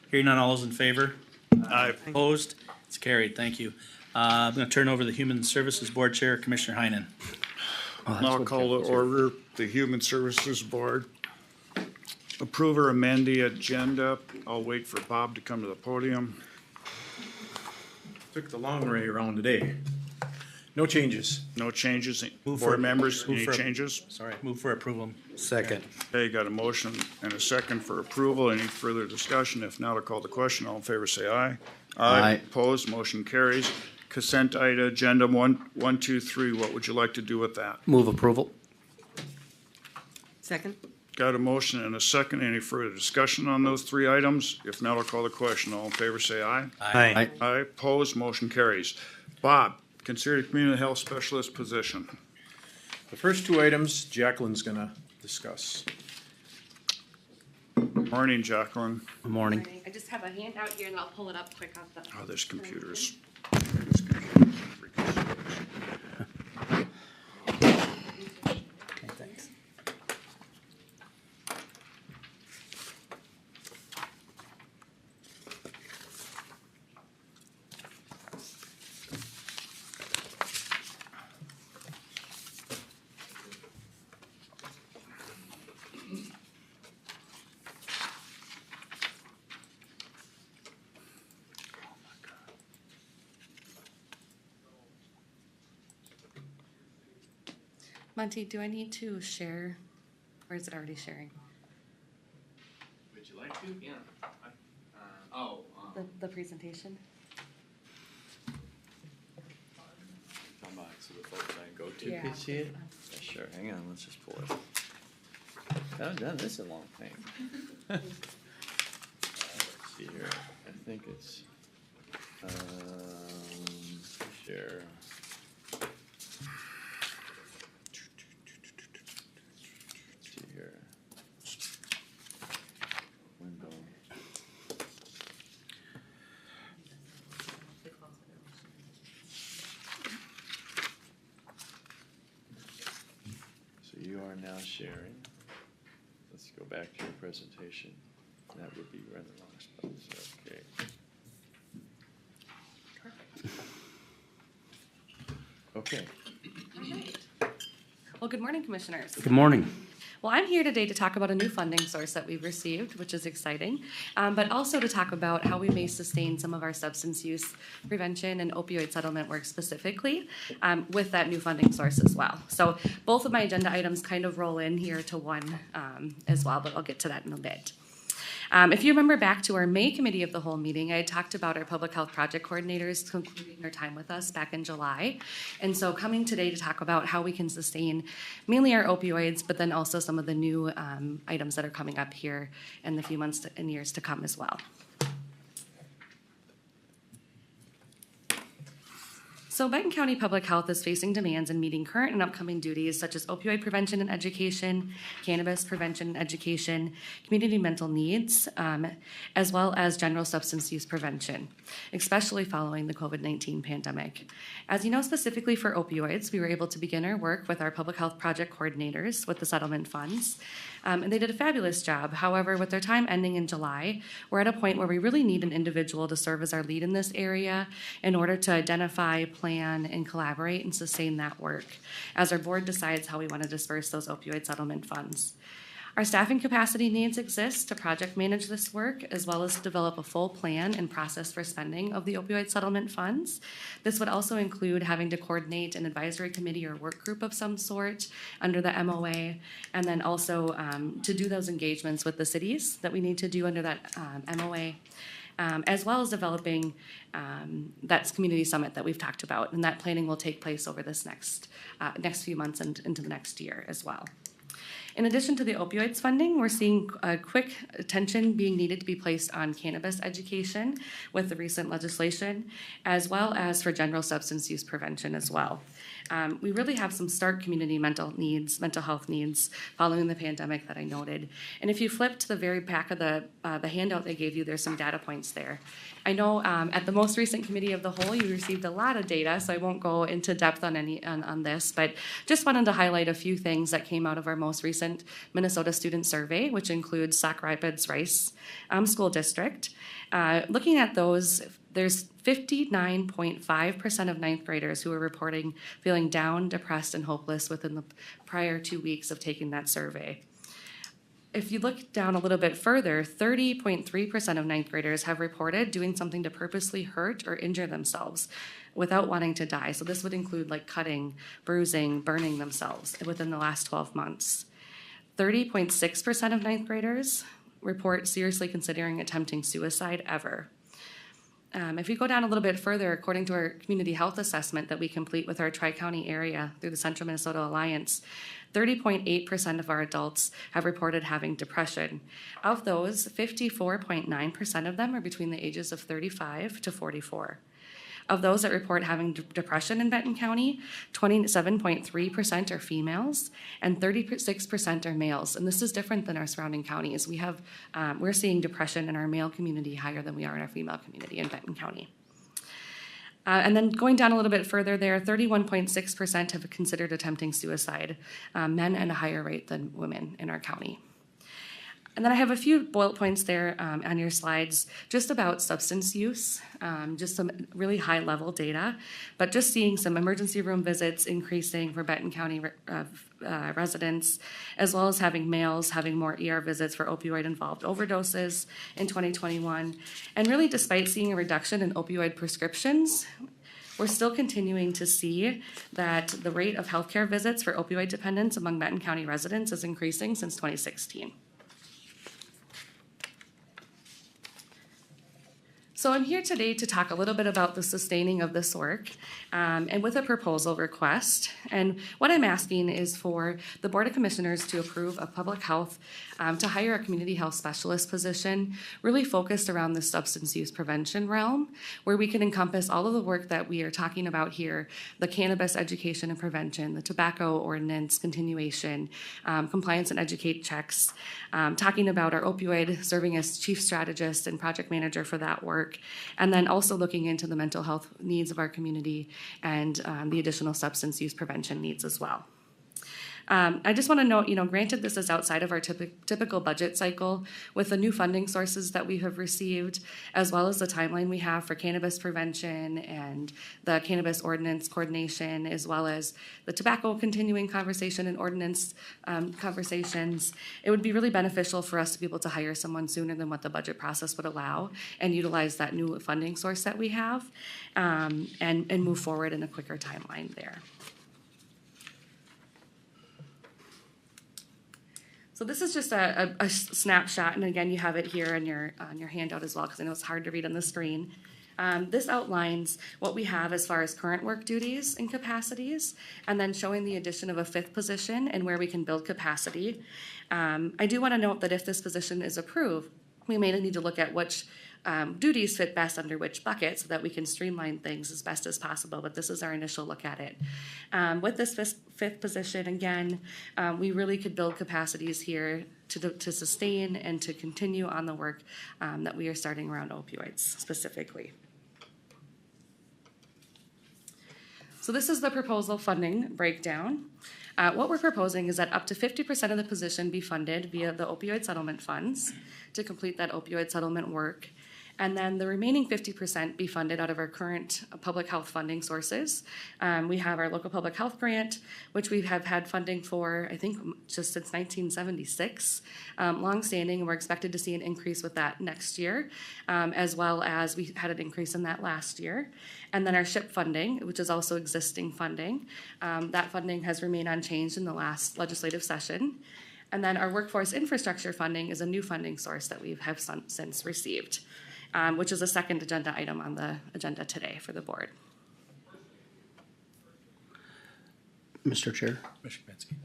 Hearing none, all those in favor? Aye. Opposed? It's carried, thank you. I'm gonna turn over the Human Services Board Chair, Commissioner Heinen. I'll call to order the Human Services Board. Approve or amend the agenda. I'll wait for Bob to come to the podium. Took the long way around today. No changes. No changes. Move for- Board members, move any for- changes? Sorry, move for approval. Second. Okay, got a motion and a second for approval. Any further discussion? If not, I'll call the question. All in favor, say aye. Aye. Opposed, motion carries. Consent item, agenda 1, 2, 3. What would you like to do with that? move approval. Second? Got a motion and a second. Any further discussion on those 3 items? If not, I'll call the question. All in favor, say aye. Aye. Aye, opposed, motion carries. Bob, consider the community health specialist position. The first 2 items Jacqueline's gonna discuss. Morning, Jacqueline. Good morning. I just have a handout here and I'll pull it up quick off the. Oh, there's computers. Okay, thanks. Monty, do I need to share, or is it already sharing? Would you like to? Yeah. The presentation? Come on, so the folks I go to Yeah. can see it? Yeah, sure, hang on, let's just pull it. I've done this a long time. Let's see here, I think it's, share. Let's see here. Window. So you are now sharing. Let's go back to your presentation. That would be right in the wrong spot, so, okay. Okay. Well, good morning, Commissioners. Good morning. Well, I'm here today to talk about a new funding source that we've received, which is exciting, but also to talk about how we may sustain some of our substance use prevention and opioid settlement work specifically with that new funding source as well. So both of my agenda items kind of roll in here to one as well, but I'll get to that in a bit. If you remember back to our May Committee of the Whole meeting, I had talked about our public health project coordinators concluding their time with us back in July. And so coming today to talk about how we can sustain mainly our opioids, but then also some of the new items that are coming up here in the few months and years to come as well. So Benton County Public Health is facing demands in meeting current and upcoming duties such as opioid prevention and education, cannabis prevention and education, community mental needs, as well as general substance use prevention, especially following the COVID-19 pandemic. As you know, specifically for opioids, we were able to begin our work with our public health project coordinators with the settlement funds. And they did a fabulous job. However, with their time ending in July, we're at a point where we really need an individual to serve as our lead in this area in order to identify, plan, and collaborate and sustain that work as our board decides how we want to disperse those opioid settlement funds. Our staffing capacity needs exist to project manage this work, as well as develop a full plan and process for spending of the opioid settlement funds. This would also include having to coordinate an advisory committee or work group of some sort under the MOA, and then also to do those engagements with the cities that we need to do under that MOA. As well as developing that community summit that we've talked about, and that planning will take place over this next few months and into the next year as well. In addition to the opioids funding, we're seeing quick attention being needed to be placed on cannabis education with the recent legislation, as well as for general substance use prevention as well. We really have some stark community mental health needs following the pandemic that I noted. And if you flip to the very back of the handout they gave you, there's some data points there. I know at the most recent Committee of the Whole, you received a lot of data, so I won't go into depth on this, but just wanted to highlight a few things that came out of our most recent Minnesota student survey, which includes Sauk Rapids Rice School District. Looking at those, there's 59.5% of ninth graders who are reporting feeling down, depressed, and hopeless within the prior 2 weeks of taking that survey. If you look down a little bit further, 30.3% of ninth graders have reported doing something to purposely hurt or injure themselves without wanting to die. So this would include like cutting, bruising, burning themselves within the last 12 months. 30.6% of ninth graders report seriously considering attempting suicide ever. If you go down a little bit further, according to our community health assessment that we complete with our Tri-County area through the Central Minnesota Alliance, 30.8% of our adults have reported having depression. Of those, 54.9% of them are between the ages of 35 to 44. Of those that report having depression in Benton County, 27.3% are females and 36% are males. And this is different than our surrounding counties. We're seeing depression in our male community higher than we are in our female community in Benton County. And then going down a little bit further there, 31.6% have considered attempting suicide, men at a higher rate than women in our county. And then I have a few bullet points there on your slides just about substance use, just some really high level data, but just seeing some emergency room visits increasing for Benton County residents, as well as having males having more ER visits for opioid involved overdoses in 2021. And really despite seeing a reduction in opioid prescriptions, we're still continuing to see that the rate of healthcare visits for opioid dependents among Benton County residents is increasing since 2016. So I'm here today to talk a little bit about the sustaining of this work and with a proposal request. And what I'm asking is for the Board of Commissioners to approve a public health to hire a community health specialist position really focused around the substance use prevention realm, where we can encompass all of the work that we are talking about here, the cannabis education and prevention, the tobacco ordinance continuation, compliance and educate checks, talking about our opioid, serving as chief strategist and project manager for that work, and then also looking into the mental health needs of our community and the additional substance use prevention needs as well. I just want to note, granted this is outside of our typical budget cycle, with the new funding sources that we have received, as well as the timeline we have for cannabis prevention and the cannabis ordinance coordination, as well as the tobacco continuing conversation and ordinance conversations, it would be really beneficial for us to be able to hire someone sooner than what the budget process would allow and utilize that new funding source that we have, and move forward in a quicker timeline there. So this is just a snapshot, and again, you have it here on your handout as well, because I know it's hard to read on the screen. This outlines what we have as far as current work duties and capacities, and then showing the addition of a 5th position and where we can build capacity. I do want to note that if this position is approved, we may need to look at which duties fit best under which bucket so that we can streamline things as best as possible, but this is our initial look at it. With this 5th position, again, we really could build capacities here to sustain and to continue on the work that we are starting around opioids specifically. So this is the proposal funding breakdown. What we're proposing is that up to 50% of the position be funded via the opioid settlement funds to complete that opioid settlement work. And then the remaining 50% be funded out of our current public health funding sources. We have our local public health grant, which we have had funding for, I think, just since 1976, longstanding, and we're expected to see an increase with that next year, as well as we had an increase in that last year. And then our SHIP funding, which is also existing funding, that funding has remained unchanged in the last legislative session. And then our workforce infrastructure funding is a new funding source that we have since received, which is a second agenda item on the agenda today for the board. Mr. Chair? Commissioner Kapinski.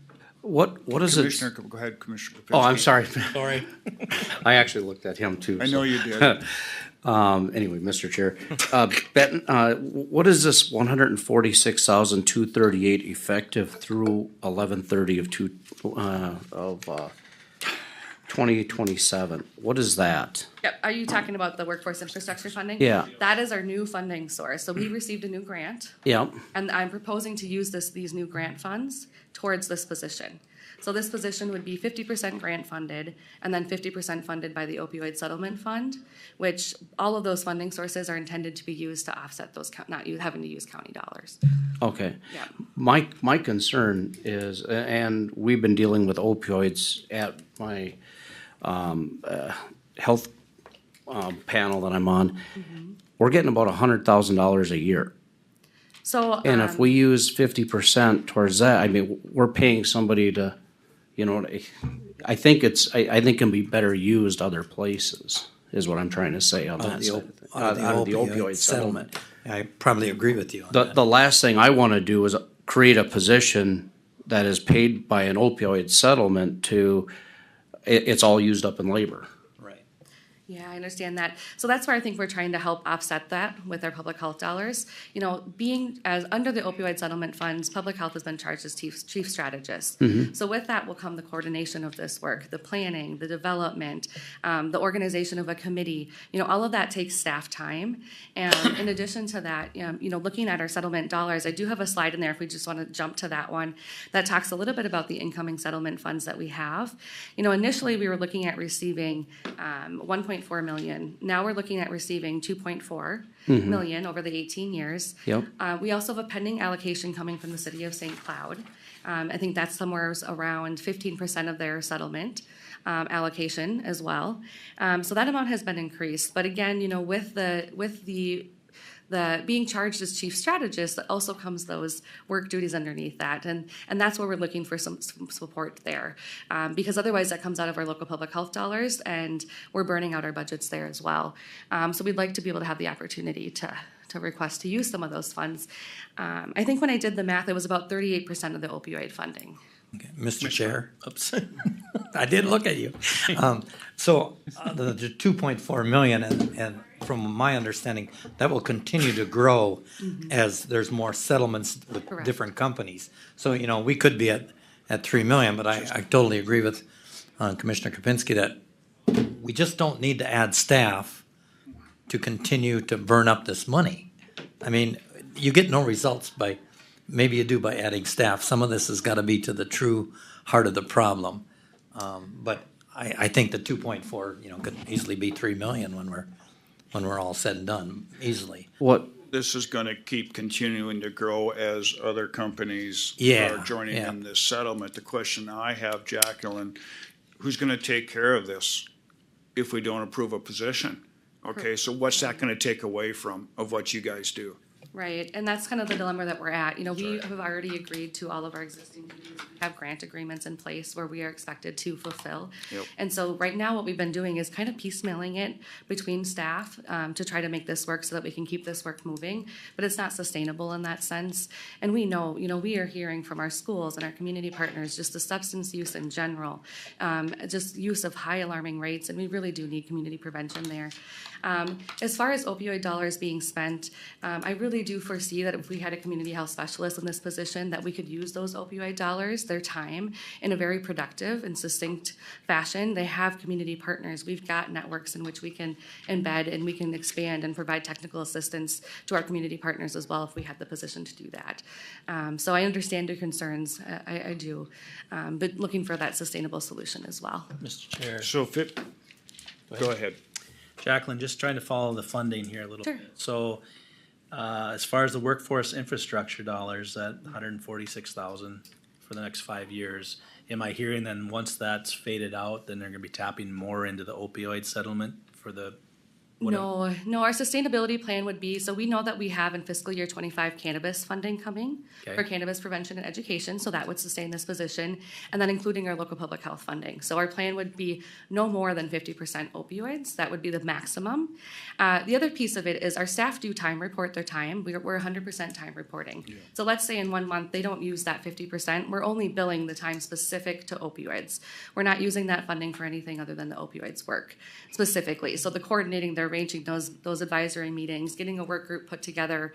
What is it? Commissioner, go ahead, Commissioner. Oh, I'm sorry. Sorry. I actually looked at him too. I know you did. Anyway, Mr. Chair, Benton, what is this 146,238 effective through 11/30 of 2027? What is that? Yep. Are you talking about the workforce infrastructure funding? Yeah. That is our new funding source. So we received a new grant. Yep. And I'm proposing to use these new grant funds towards this position. So this position would be 50% grant funded and then 50% funded by the opioid settlement fund, which all of those funding sources are intended to be used to offset those, not you having to use county dollars. Okay. Yeah. My concern is, and we've been dealing with opioids at my health panel that I'm on. Mm-hmm. We're getting about $100,000 a year. So, and if we use 50% towards that, I mean, we're paying somebody to, I think it can be better used other places, is what I'm trying to say on that side. Out of the opioid settlement. I probably agree with you on that. The last thing I want to do is create a position that is paid by an opioid settlement it's all used up in labor. Yeah, I understand that. So that's where I think we're trying to help offset that with our public health dollars. Being as under the opioid settlement funds, public health has been charged as chief strategist. Mm-hmm. So with that will come the coordination of this work, the planning, the development, the organization of a committee. All of that takes staff time. And in addition to that, looking at our settlement dollars, I do have a slide in there if we just want to jump to that one that talks a little bit about the incoming settlement funds that we have. Initially we were looking at receiving 1.4 million. Now we're looking at receiving 2.4 million over the 18 years. Yep. We also have a pending allocation coming from the city of St. Cloud. I think that's somewhere around 15% of their settlement allocation as well. So that amount has been increased. But again, with the being charged as chief strategist, also comes those work duties underneath that. And that's where we're looking for some support there. Because otherwise that comes out of our local public health dollars and we're burning out our budgets there as well. So we'd like to be able to have the opportunity to request to use some of those funds. I think when I did the math, it was about 38% of the opioid funding. Okay. Mr. Chair, oops, I did look at you. So the 2.4 million, and from my understanding, that will continue to grow as there's more settlements with different companies. So, we could be at 3 million, but I totally agree with Commissioner Kapinski that we just don't need to add staff to continue to burn up this money. I mean, you get no results by maybe you do by adding staff. Some of this has gotta be to the true heart of the problem. But I think the 2.4, could easily be 3 million when we're all said and done, easily. What, This is gonna keep continuing to grow as other companies Yeah, are joining yeah. in this settlement. The question I have, Jacqueline, who's gonna take care of this if we don't approve a position? Okay, so what's that gonna take away of what you guys do? Right, and that's kind of the dilemma that we're at. We have already agreed to all of our existing duties. We have grant agreements in place where we are expected to fulfill. Yep. And so right now, what we've been doing is kind of piecemealing it between staff to try to make this work so that we can keep this work moving. But it's not sustainable in that sense. And we know, we are hearing from our schools and our community partners, just the substance use in general, just use of high alarming rates, and we really do need community prevention there. As far as opioid dollars being spent, I really do foresee that if we had a community health specialist in this position, that we could use those opioid dollars, their time, in a very productive and succinct fashion. They have community partners. We've got networks in which we can embed and we can expand and provide technical assistance to our community partners as well if we had the position to do that. So I understand your concerns, I do, but looking for that sustainable solution as well. Mr. Chair. So if it, go ahead. Jacqueline, just trying to follow the funding here a little Sure. bit. So, as far as the workforce infrastructure dollars, that $146,000 for the next 5 years, am I hearing then once that's faded out, then they're gonna be tapping more into the opioid settlement for the? No, our sustainability plan would be, so we know that we have in fiscal year 25 cannabis funding coming Okay. for cannabis prevention and education, so that would sustain this position, and then including our local public health funding. So our plan would be no more than 50% opioids, that would be the maximum. The other piece of it is our staff do time report their time, we're 100% time reporting. So let's say in 1 month, they don't use that 50%, we're only billing the time specific to opioids. We're not using that funding for anything other than the opioids work specifically. So the coordinating, they're arranging those advisory meetings, getting a work group put together,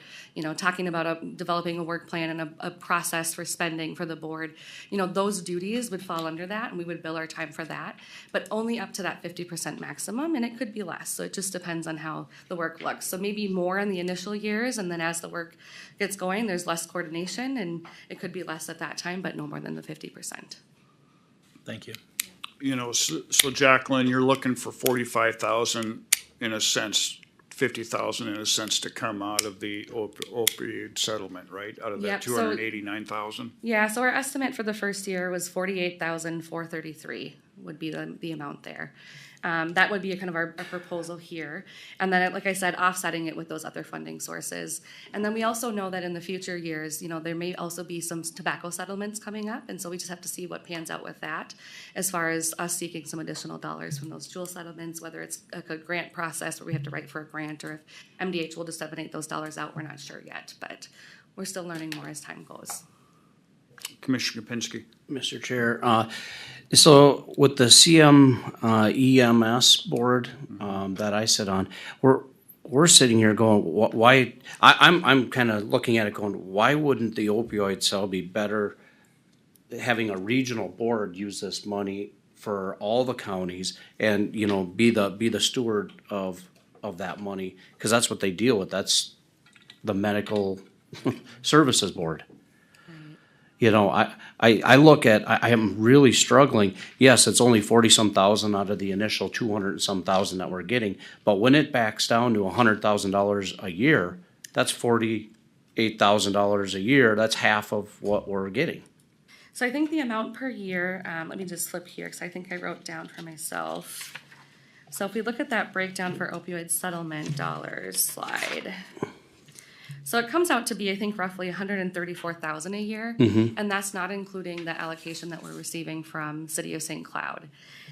talking about developing a work plan and a process for spending for the board. Those duties would fall under that, and we would bill our time for that, but only up to that 50% maximum, and it could be less. So it just depends on how the work looks. So maybe more in the initial years, and then as the work gets going, there's less coordination, and it could be less at that time, but no more than the 50%. Thank you. So Jacqueline, you're looking for 45,000 in a sense, 50,000 in a sense to come out of the opioid settlement, right? Out of that Yep, so- 289,000? Yeah, so our estimate for the first year was 48,433 would be the amount there. That would be kind of our proposal here. And then, like I said, offsetting it with those other funding sources. And then we also know that in the future years, there may also be some tobacco settlements coming up. And so we just have to see what pans out with that as far as us seeking some additional dollars from those jewel settlements, whether it's a grant process where we have to write for a grant or if MDH will disseminate those dollars out, we're not sure yet. But we're still learning more as time goes. Commissioner Kapinski. Mr. Chair, so with the EMS board that I sit on, we're sitting here going, why? I'm kind of looking at it going, why wouldn't the opioid cell be better having a regional board use this money for all the counties and be the steward of that money, because that's what they deal with. That's the medical services board. I look at, I am really struggling. Yes, it's only 40-some thousand out of the initial 200-some thousand that we're getting, but when it backs down to $100,000 a year, that's $48,000 a year. That's half of what we're getting. So I think the amount per year, let me just flip here because I think I wrote down for myself. So if we look at that breakdown for opioid settlement dollars slide. So it comes out to be, I think, roughly 134,000 a year, and that's not including the allocation that we're receiving from City of St. Cloud.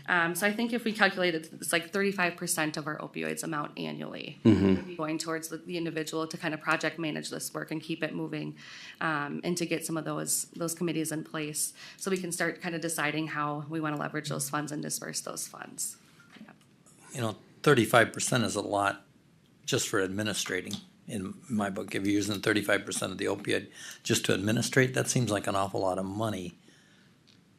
So I think if we calculate it, it's like 35% of our opioids amount annually would be going towards the individual to kind of project manage this work and keep it moving, and to get some of those committees in place so we can start kind of deciding how we want to leverage those funds and disperse those funds. 35% is a lot just for administrating. In my book, if you're using 35% of the opioid just to administrate, that seems like an awful lot of money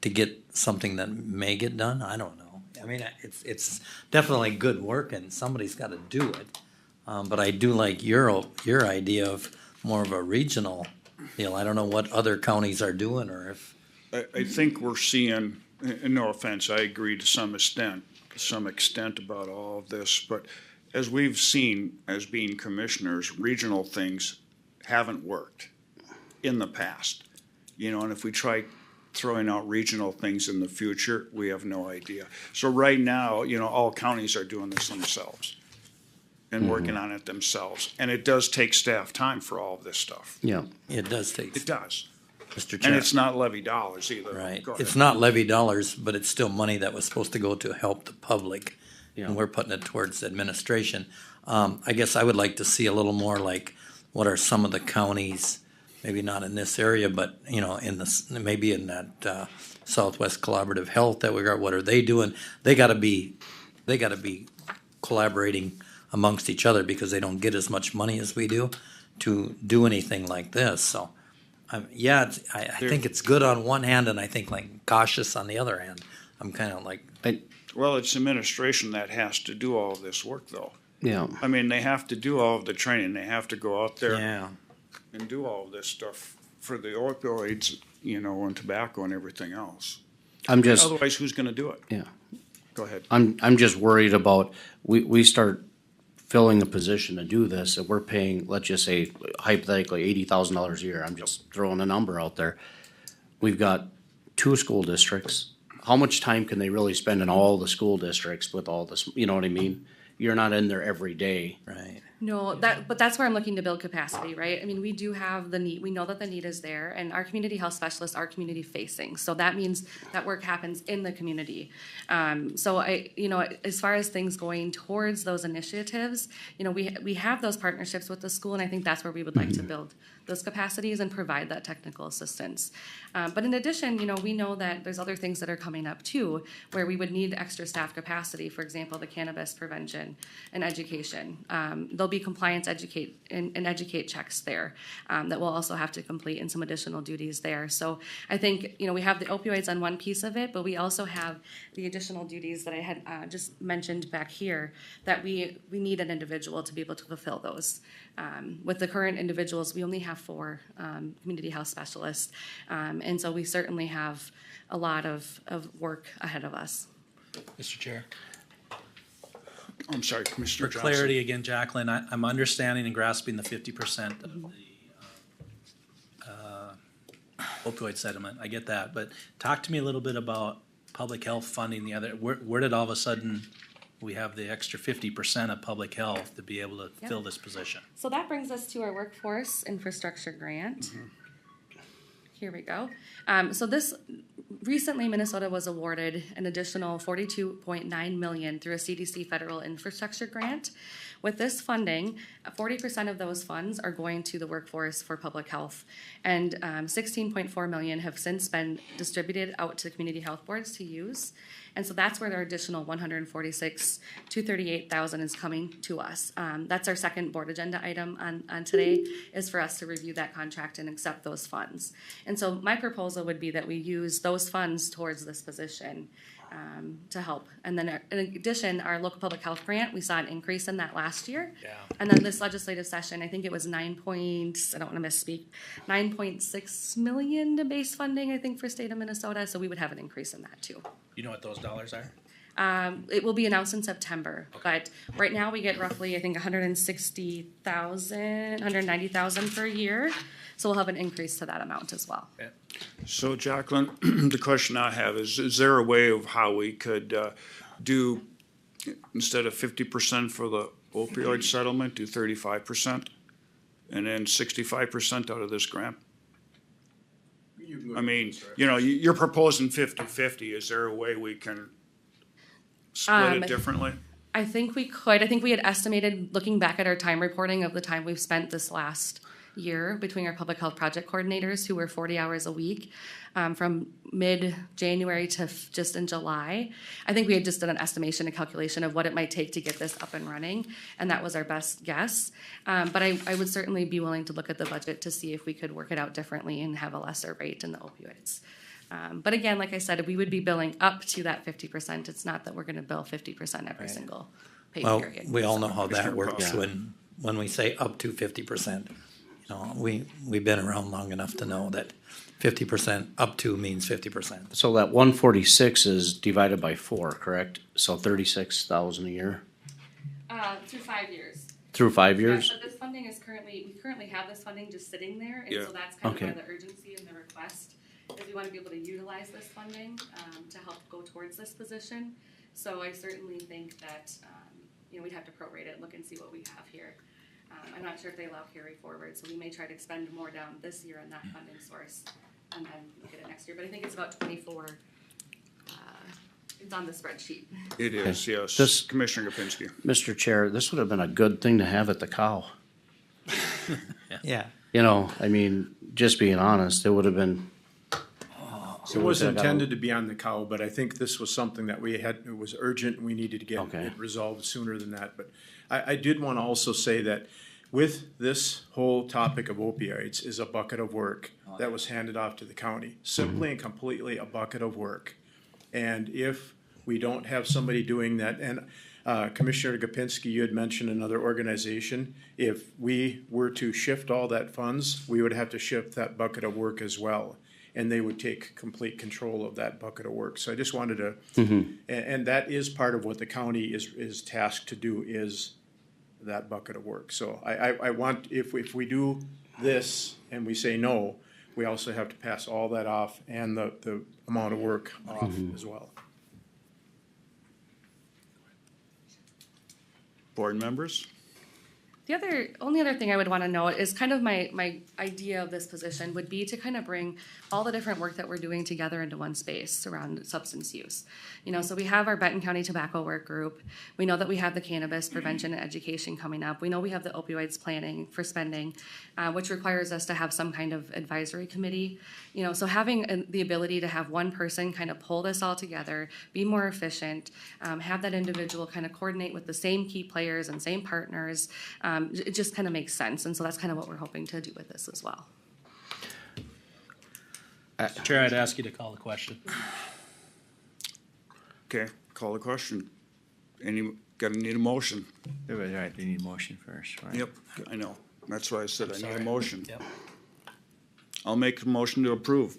to get something that may get done. I don't know. I mean, it's definitely good work, and somebody's got to do it. But I do like your idea of more of a regional deal. I don't know what other counties are doing or if, I think we're seeing, and no offense, I agree to some extent about all of this, but as we've seen as being commissioners, regional things haven't worked in the past. You know, and if we try throwing out regional things in the future, we have no idea. So right now, you know, all counties are doing this themselves and working on it themselves. And it does take staff time for all of this stuff. Yeah. it does take, It does. Mr. And Chair. it's not levy dollars either. Right. Go ahead. It's not levy dollars, but it's still money that was supposed to go to help the public. Yeah. And we're putting it towards administration. I guess I would like to see a little more like, what are some of the counties, maybe not in this area, but, you know, in this, maybe in that, Southwest Collaborative Health that we got, what are they doing? They gotta be collaborating amongst each other because they don't get as much money as we do to do anything like this, so. Yeah, I think it's good on one hand and I think like cautious on the other hand. I'm kinda like, Well, it's administration that has to do all of this work though. Yeah. I mean, they have to do all of the training. They have to go out there yeah. and do all of this stuff for the opioids, you know, and tobacco and everything else. Otherwise, who's gonna do it? Yeah. Go ahead. I'm just worried about, we start filling a position to do this, and we're paying, let's just say hypothetically, $80,000 a year. I'm just throwing a number out there. We've got 2 school districts. How much time can they really spend in all the school districts with all this, you know what I mean? You're not in there every day. Right. No, but that's where I'm looking to build capacity, right? I mean, we do have the need, we know that the need is there, and our community health specialists are community facing. So that means that work happens in the community. So as far as things going towards those initiatives, you know, we have those partnerships with the school, and I think that's where we would like to build those capacities and provide that technical assistance. But in addition, you know, we know that there's other things that are coming up too, where we would need extra staff capacity, for example, the cannabis prevention and education. There'll be compliance educate checks there that we'll also have to complete and some additional duties there. So I think, you know, we have the opioids on one piece of it, but we also have the additional duties that I had just mentioned back here that we need an individual to be able to fulfill those. With the current individuals, we only have 4 community health specialists, and so we certainly have a lot of work ahead of us. Mr. Chair. I'm sorry, Commissioner For Johnson. clarity again, Jacqueline, I'm understanding and grasping the 50% of the opioid settlement. I get that, but talk to me a little bit about public health funding the other, where did all of a sudden we have the extra 50% of public health to be able to fill this position? So that brings us to our workforce infrastructure grant. Here we go. So this recently, Minnesota was awarded an additional $42.9 million through a CDC federal infrastructure grant. With this funding, 40% of those funds are going to the workforce for public health, and $16.4 million have since been distributed out to community health boards to use. And so that's where their additional $146,238,000 is coming to us. That's our second board agenda item on today, is for us to review that contract and accept those funds. And so my proposal would be that we use those funds towards this position to help. And then in addition, our local public health grant, we saw an increase in that last year. Yeah. And then this legislative session, I think it was I don't want to misspeak, 9.6 million to base funding, I think, for state of Minnesota. So we would have an increase in that too. You know what those dollars are? It will be announced in September, but right now we get roughly, I think, 190,000 per year. So we'll have an increase to that amount as well. Yeah. So Jacqueline, the question I have is there a way of how we could do, instead of 50% for the opioid settlement, do 35%? And then 65% out of this grant? I mean, you know, you're proposing 50-50. Is there a way we can split it differently? I think we could. I think we had estimated, looking back at our time reporting of the time we've spent this last year between our public health project coordinators, who were 40 hours a week, from mid-January to just in July. I think we had just done an estimation and calculation of what it might take to get this up and running, and that was our best guess. But I would certainly be willing to look at the budget to see if we could work it out differently and have a lesser rate in the opioids. But again, like I said, we would be billing up to that 50%. It's not that we're going to bill 50% every single pay period. We all know how that works when we say up to 50%. No, we've been around long enough to know that 50% up to means 50%. So that 146 is divided by 4, correct? So 36,000 a year Through 5 years. through 5 years? Yeah, so this funding is we currently have this funding just sitting there, and Yeah. so that's kind of Okay. why the urgency in the request is we want to be able to utilize this funding to help go towards this position. So I certainly think that, we'd have to prorate it, look and see what we have here. I'm not sure if they allow carry forward, so we may try to expend more down this year in that funding source and then look at it next year. But I think it's about 24, it's on the spreadsheet. It is, yes. This- Commissioner Kapinski. Mr. Chair, this would have been a good thing to have at the cow. Yeah. You know, I mean, just being honest, it would have been. It was intended to be on the cow, but I think this was something that it was urgent, and we needed to get Okay. it resolved sooner than that. But I did want to also say that with this whole topic of opioids is a bucket of work that was handed off to the county, simply and completely a bucket of work. And if we don't have somebody doing that, and Commissioner Gopinski, you had mentioned another organization, if we were to shift all that funds, we would have to shift that bucket of work as well. And they would take complete control of that bucket of work. So I just wanted to, and that is part of what the county is tasked to do, is that bucket of work. So I want, if we do this and we say no, we also have to pass all that off and the amount of work off as well. Board members? The only other thing I would want to note is kind of my idea of this position would be to kind of bring all the different work that we're doing together into one space around substance use. So we have our Benton County Tobacco Work Group. We know that we have the cannabis prevention and education coming up. We know we have the opioids planning for spending, which requires us to have some kind of advisory committee. So having the ability to have one person kind of pull this all together, be more efficient, have that individual kind of coordinate with the same key players and same partners, it just kind of makes sense. And so that's kind of what we're hoping to do with this as well. Chair, I'd ask you to call the question. Okay, call the question. Gotta need a motion. Right, they need a motion first, right? Yep, I know. That's why I said I need a sorry. motion. Yep. I'll make a motion to approve.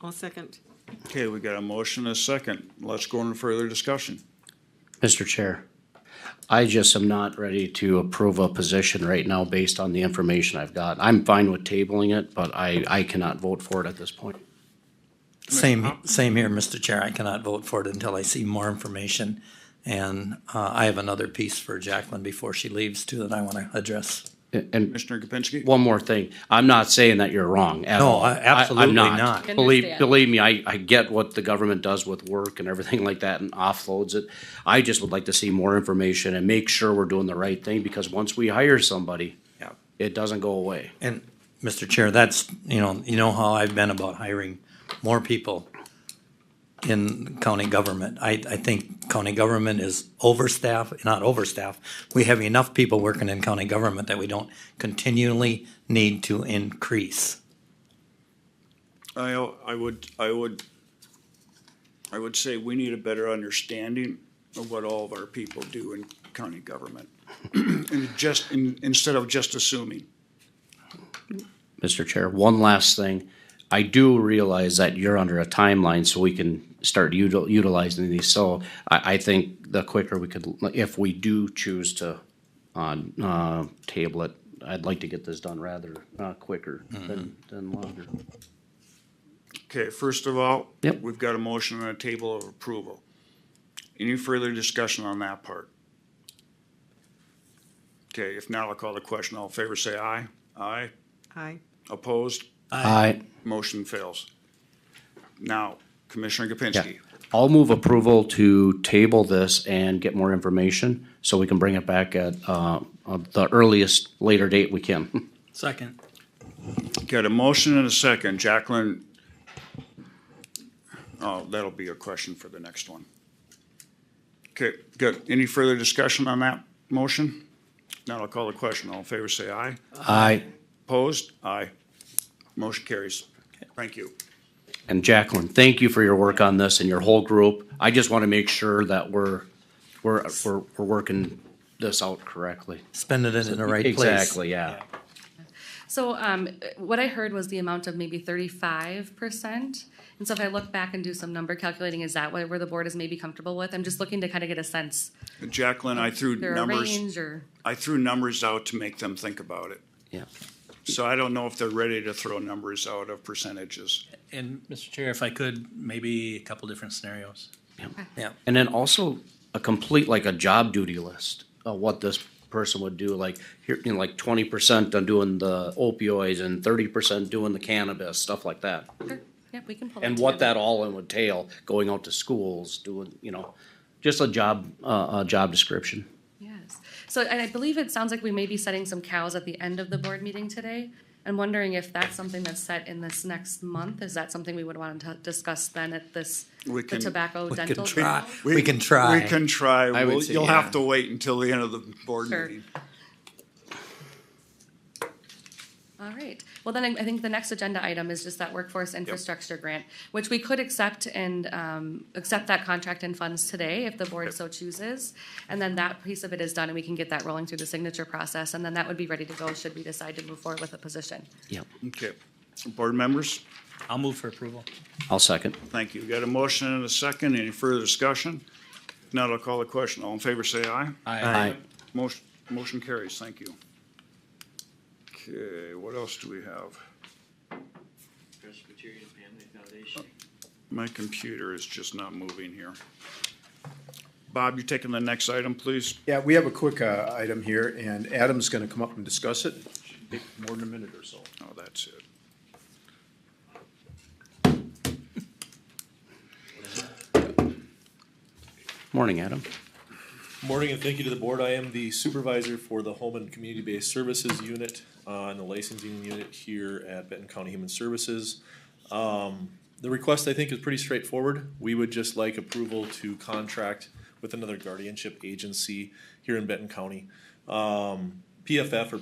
I'll second. Okay, we got a motion and a second. Let's go into further discussion. Mr. Chair, I just am not ready to approve a position right now based on the information I've got. I'm fine with tabling it, but I cannot vote for it at this point. Same here, Mr. Chair. I cannot vote for it until I see more information. And I have another piece for Jacqueline before she leaves too that I want to address. And Commissioner Kapinski? one more thing, I'm not saying that you're wrong at all. absolutely I'm not. Believe me, I get what the government does with work and everything like that and offloads it. I just would like to see more information and make sure we're doing the right thing, because once we hire somebody, Yeah. it doesn't go away. And Mr. Chair, that's, you know how I've been about hiring more people in county government. I think county government is overstaffed, not overstaffed. We have enough people working in county government that we don't continually need to increase. I would say we need a better understanding of what all of our people do in county government. Instead of just assuming. Mr. Chair, one last thing. I do realize that you're under a timeline so we can start utilizing these. So I think the quicker we could, if we do choose to table it, I'd like to get this done rather quicker than longer. Okay, first of all, Yep. we've got a motion on a table of approval. Any further discussion on that part? Okay, if not, I'll call the question. All in favor, say aye. Aye. Aye. Opposed? Aye. Motion fails. Now, Commissioner Kapinski. I'll move approval to table this and get more information so we can bring it back at the earliest later date we can. Second. Got a motion and a second. Jacqueline, oh, that'll be a question for the next one. Okay, good. Any further discussion on that motion? Now I'll call the question. All in favor, say aye. Aye. Opposed? Aye. Motion carries. Thank you. And Jacqueline, thank you for your work on this and your whole group. I just want to make sure that we're working this out correctly. Spending it in the right place. Exactly, yeah. So, what I heard was the amount of maybe 35%. And so if I look back and do some number calculating, is that where the board is maybe comfortable with? I'm just looking to kind of get a sense. Jacqueline, I threw Is there a range or? I threw numbers out to make them think about it. Yeah. So I don't know if they're ready to throw numbers out of percentages. And Mr. Chair, if I could, maybe a couple different scenarios. Yeah. And then also a complete, like a job duty list of what this person would do, like here, you know, like 20% on doing the opioids and 30% doing the cannabis, stuff like that. Sure. Yeah, we can pull that And what together. that all would entail, going out to schools, doing, you know, just a job description. Yes. So I believe it sounds like we may be setting some cows at the end of the board meeting today. I'm wondering if that's something that's set in this next month. Is that something we would want to discuss then at this, We the can- tobacco We dental? can try. trial? We can try. We can try. I would We'll- say, You'll yeah. have to wait until the end of the board Sure. meeting. All right. Well, then I think the next agenda item is just that workforce infrastructure grant, which we could accept and accept that contract and funds today if the board so chooses. And then that piece of it is done and we can get that rolling through the signature process. And then that would be ready to go should we decide to move forward with a position. Yep. Okay. Board members, I'll move for approval. I'll second. thank you. Got a motion and a second. Any further discussion? If not, I'll call the question. All in favor, say aye. Aye. Motion carries. Thank you. Okay, what else do we have? Presbyterian Family Foundation. My computer is just not moving here. Bob, you taking the next item, please? Yeah, we have a quick item here, and Adam's gonna come up and discuss it. Take more than a minute or so. Oh, that's it. Morning, Adam. Morning, and thank you to the board. I am the supervisor for the Home and Community-Based Services Unit and the licensing unit here at Benton County Human Services. The request, I think, is pretty straightforward. We would just like approval to contract with another guardianship agency here in Benton County. PFF, or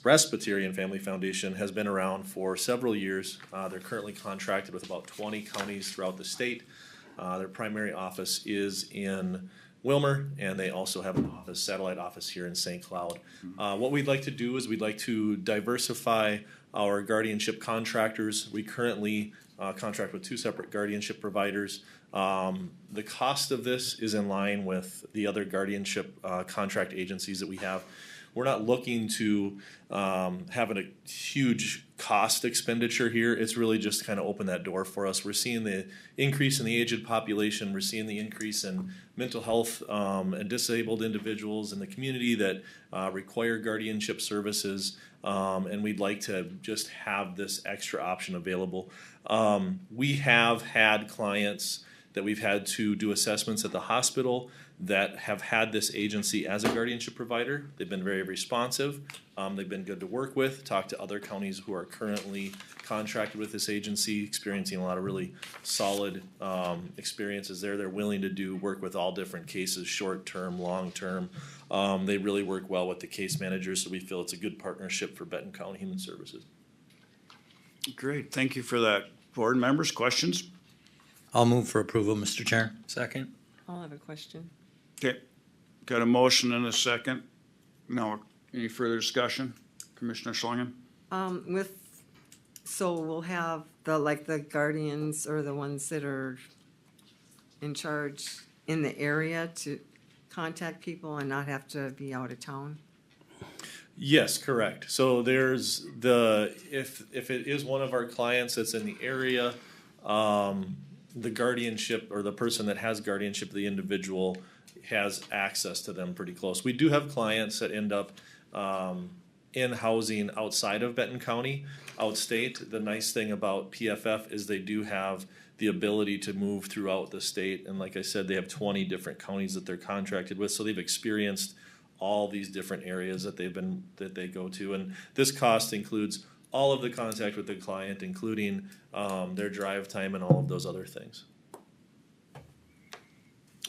Presbyterian Family Foundation, has been around for several years. They're currently contracted with about 20 counties throughout the state. Their primary office is in Wilmer, and they also have an office, satellite office here in St. Cloud. What we'd like to do is we'd like to diversify our guardianship contractors. We currently contract with 2 separate guardianship providers. The cost of this is in line with the other guardianship contract agencies that we have. We're not looking to have a huge cost expenditure here. It's really just kind of open that door for us. We're seeing the increase in the aged population. We're seeing the increase in mental health and disabled individuals in the community that require guardianship services. And we'd like to just have this extra option available. We have had clients that we've had to do assessments at the hospital that have had this agency as a guardianship provider. They've been very responsive. They've been good to work with. Talked to other counties who are currently contracted with this agency, experiencing a lot of really solid experiences there. They're willing to work with all different cases, short-term, long-term. They really work well with the case managers, so we feel it's a good partnership for Benton County Human Services. Great, thank you for that. Board members, questions? I'll move for approval, Mr. Chair. Second. I'll have a question. Okay, got a motion and a second. Now, any further discussion? Commissioner Schlangen? So we'll have the guardians or the ones that are in charge in the area to contact people and not have to be out of town? Yes, correct. So there's if it is one of our clients that's in the area, the guardianship or the person that has guardianship of the individual has access to them pretty close. We do have clients that end up in housing outside of Benton County, outstate. The nice thing about PFF is they do have the ability to move throughout the state. And like I said, they have 20 different counties that they're contracted with. So they've experienced all these different areas that they go to. And this cost includes all of the contact with the client, including their drive time and all of those other things.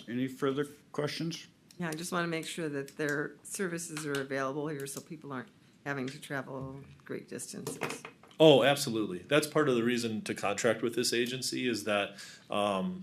Any further questions? Yeah, I just want to make sure that their services are available here so people aren't having to travel great distances. Oh, absolutely. That's part of the reason to contract with this agency is that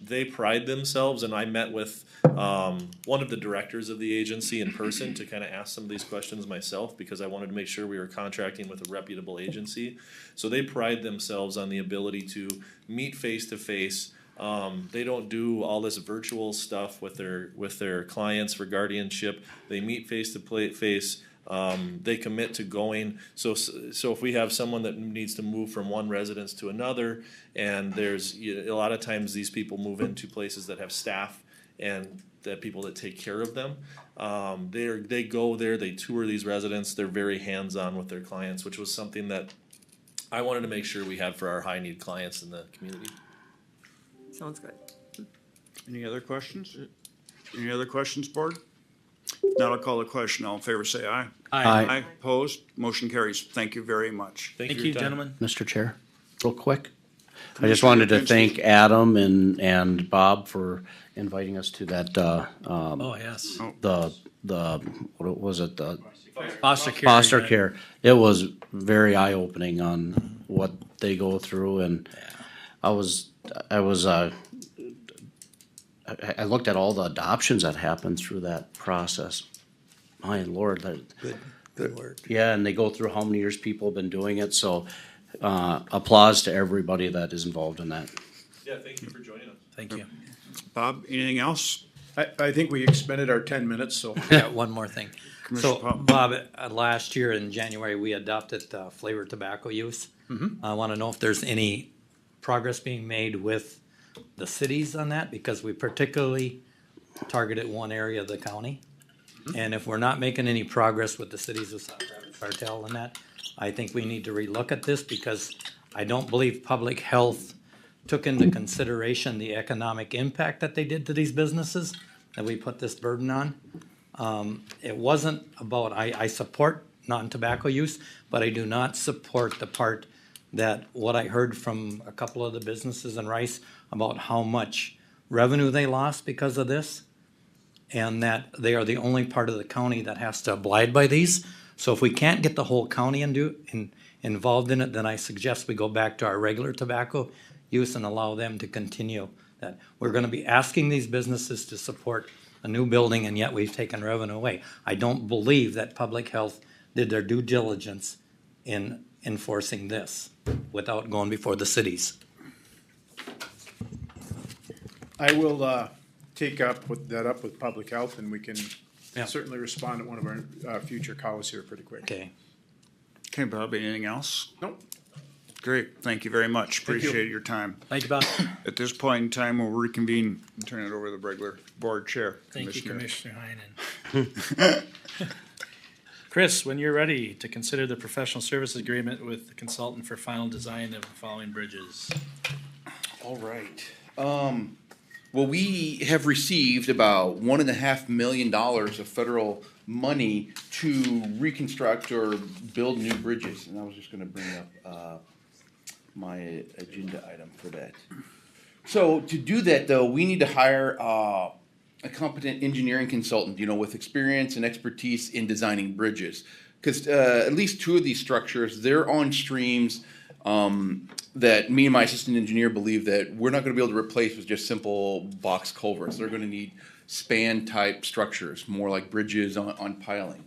they pride themselves, and I met with one of the directors of the agency in person to kind of ask some of these questions myself because I wanted to make sure we were contracting with a reputable agency. So they pride themselves on the ability to meet face to face. They don't do all this virtual stuff with their clients for guardianship. They meet face to face. They commit to going. So if we have someone that needs to move from one residence to another, and there's a lot of times these people move into places that have staff and the people that take care of them. They go there, they tour these residents. They're very hands-on with their clients, which was something that I wanted to make sure we had for our high-need clients in the community. Sounds good. Any other questions? Any other questions, board? Now I'll call the question. All in favor, say aye. Aye. Opposed? Motion carries. Thank you very much. Thank you, gentlemen. Mr. Chair, real quick. I just wanted to thank Adam and Bob for inviting us to that, Oh, yes. what was it, the Foster care. foster unit. care. It was very eye-opening on what they go through, and I looked at all the adoptions that happened through that process. My Lord, Good work. yeah, and they go through how many years people have been doing it, so applause to everybody that is involved in that. Yeah, thank you for joining us. Thank you. Bob, anything else? I think we expended our 10 minutes, so. Yeah, one more thing. Commissioner So, Pop. Bob, last year in January, we adopted flavored tobacco use. I want to know if there's any progress being made with the cities on that, because we particularly targeted one area of the county. And if we're not making any progress with the cities of South Cartel and that, I think we need to relook at this, because I don't believe public health took into consideration the economic impact that they did to these businesses that we put this burden on. It wasn't about, I support non-tobacco use, but I do not support the part that what I heard from a couple of the businesses in Rice about how much revenue they lost because of this, and that they are the only part of the county that has to abide by these. So if we can't get the whole county involved in it, then I suggest we go back to our regular tobacco use and allow them to continue that. We're gonna be asking these businesses to support a new building, and yet we've taken revenue away. I don't believe that public health did their due diligence in enforcing this without going before the cities. I will take that up with public health, and we can Yeah. certainly respond at one of our future calls here pretty quick. Okay. Okay, Bob, anything else? Nope. Great, thank you very much. Thank you. Appreciate your time. Thank you, Bob. At this point in time, we'll reconvene and turn it over to the regular board chair. Thank you, Commissioner Heinen. Chris, when you're ready to consider the professional services agreement with the consultant for final design of the following bridges. All right. Well, we have received about $1.5 million of federal money to reconstruct or build new bridges, and I was just gonna bring up, my agenda item for that. So to do that, though, we need to hire, a competent engineering consultant, with experience and expertise in designing bridges. Cause, at least two of these structures, they're on streams, that me and my assistant engineer believe that we're not gonna be able to replace with just simple box culverts. They're gonna need span type structures, more like bridges on piling.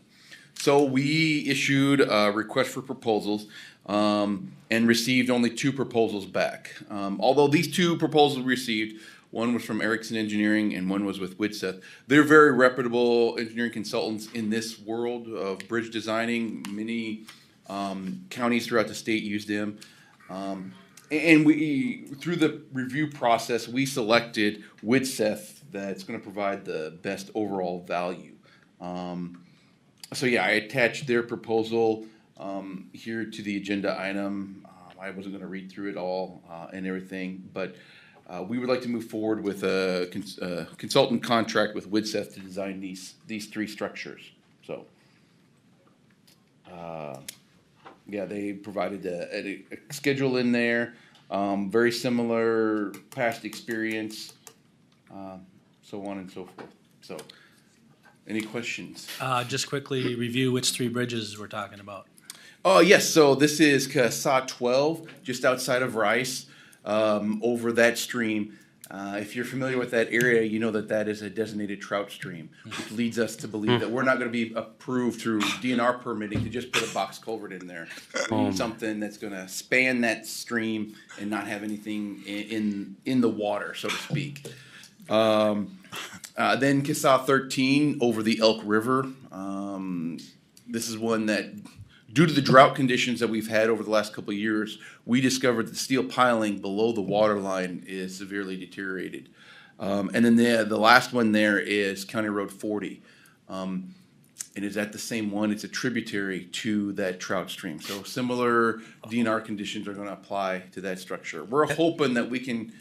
So we issued a request for proposals, and received only 2 proposals back. Although these 2 proposals we received, one was from Erickson Engineering and one was with Widseth. They're very reputable engineering consultants in this world of bridge designing. Many counties throughout the state use them. And we, through the review process, we selected Widseth that's gonna provide the best overall value. So yeah, I attached their proposal here to the agenda item. I wasn't gonna read through it all and everything, but we would like to move forward with a consultant contract with Widseth to design these 3 structures. So, yeah, they provided a schedule in there, very similar past experience, so on and so forth. So, any questions? Just quickly review which 3 bridges we're talking about. Oh, yes, so this is CASA 12, just outside of Rice, over that stream. If you're familiar with that area, you know that that is a designated trout stream, which leads us to believe that we're not gonna be approved through DNR permitting to just put a box culvert in there. We need something that's gonna span that stream and not have anything in the water, so to speak. Then CASA 13 over the Elk River. This is one that, due to the drought conditions that we've had over the last couple of years, we discovered that steel piling below the water line is severely deteriorated. And then the last one there is County Road 40. And is that the same one? It's a tributary to that trout stream. So similar DNR conditions are gonna apply to that structure. We're hoping that we can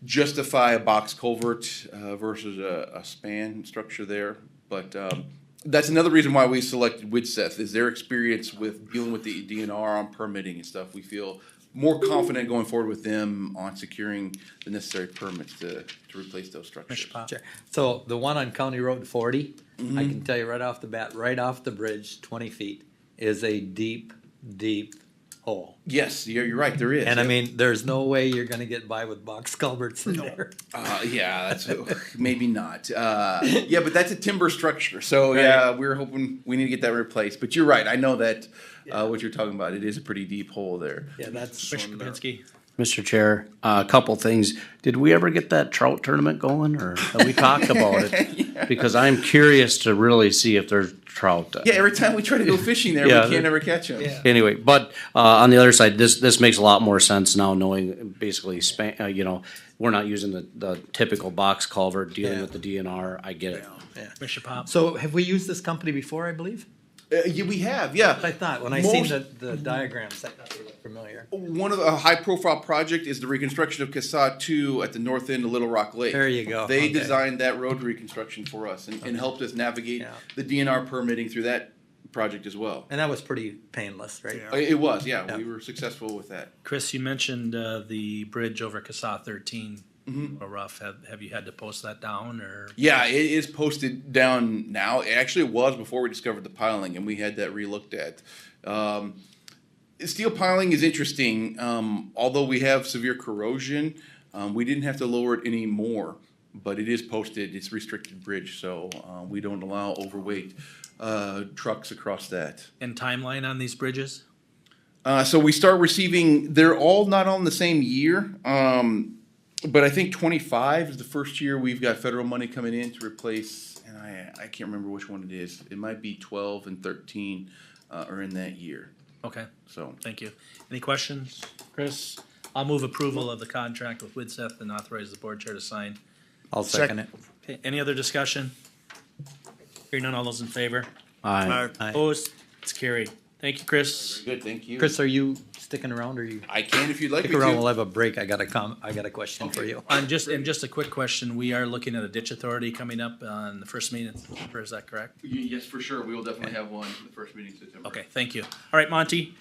justify a box culvert versus a span structure there. But that's another reason why we selected Widseth, is their experience with dealing with the DNR on permitting and stuff. We feel more confident going forward with them on securing the necessary permits to replace those structures. Sure. So the one on County Road 40, I Mhm. can tell you right off the bat, right off the bridge, 20 feet, is a deep, deep hole. Yes, you're right, there is. And I Yep. mean, there's no way you're gonna get by with box culverts in there. Yeah, that's maybe not. Yeah, but that's a timber structure, so yeah, we're hoping we need to get that replaced. But you're right, I know that what you're talking about. It is a pretty deep hole there. Yeah, that's Commissioner Kapinski. Mr. Chair, a couple things. Did we ever get that trout tournament going, or have we talked about it? Because I'm curious to really see if there's trout. Yeah, every time we try to go fishing there, Yeah, we can't ever catch them. Anyway, but on the other side, this makes a lot more sense now, knowing basically, we're not using the typical box culvert, dealing with the DNR. I get it. Commissioner Pop. So have we used this company before, I believe? Yeah, we have, yeah. I thought, when I seen the diagrams, I thought they looked familiar. One of the high-profile project is the reconstruction of CASA 2 at the north end of Little Rock Lake. There you go. They Okay. designed that road reconstruction for us and helped us navigate the DNR permitting through that project as well. And that was pretty painless, right? It was, yeah. We were successful with that. Chris, you mentioned the bridge over CASA 13. Or rough. Have you had to post that down, or? Yeah, it is posted down now. It actually was before we discovered the piling, and we had that re-looked at. Steel piling is interesting. Although we have severe corrosion, we didn't have to lower it anymore, but it is posted. It's restricted bridge, so we don't allow overweight trucks across that. And timeline on these bridges? So we start receiving, they're all not on the same year. But I think 25 is the first year we've got federal money coming in to replace, and I can't remember which one it is. It might be 12 and 13 are in that year. Okay. So Thank you. Any questions, Chris? I'll move approval of the contract with Widseth and authorize the board chair to sign. I'll second it. Okay, any other discussion? Hearing none, all those in favor? Aye. Aye. Opposed? It's carried. Thank you, Chris. Good, thank you. Chris, are you sticking around, or you? I can if you'd like Stick me around, to. we'll have a break. I got a question for you. And just a quick question, we are looking at a ditch authority coming up on the first meeting, is that correct? Yes, for sure. We will definitely have one the first meeting in September. Okay, thank you. All right, Monty?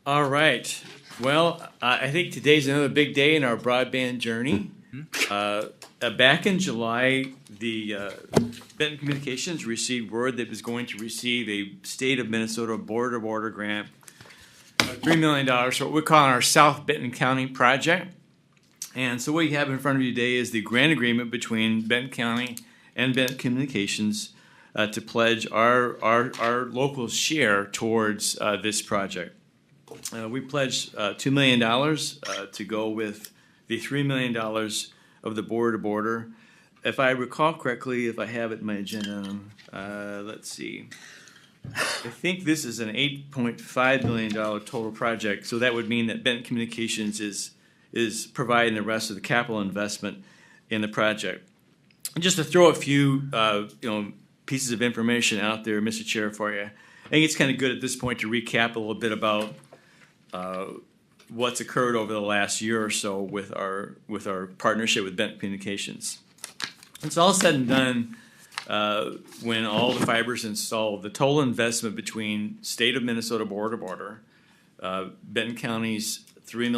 All right. Well, I think today's another big day in our broadband journey. Back in July, the Benton Communications received word that it was going to receive a state of Minnesota border-to-border grant, $3 million for what we're calling our South Benton County project. And so what you have in front of you today is the grant agreement between Benton County and Benton Communications to pledge our local share towards this project. We pledged $2 million to go with the $3 million of the border-to-border. If I recall correctly, if I have it in my agenda, let's see. I think this is an $8.5 million total project, so that would mean that Benton Communications is providing the rest of the capital investment in the project. And just to throw a few pieces of information out there, Mr. Chair, for you, I think it's kind of good at this point to recap a little bit about what's occurred over the last year or so with our partnership with Benton Communications. It's all said and done when all the fiber's installed. The total investment between state of Minnesota border, Benton County's $3.1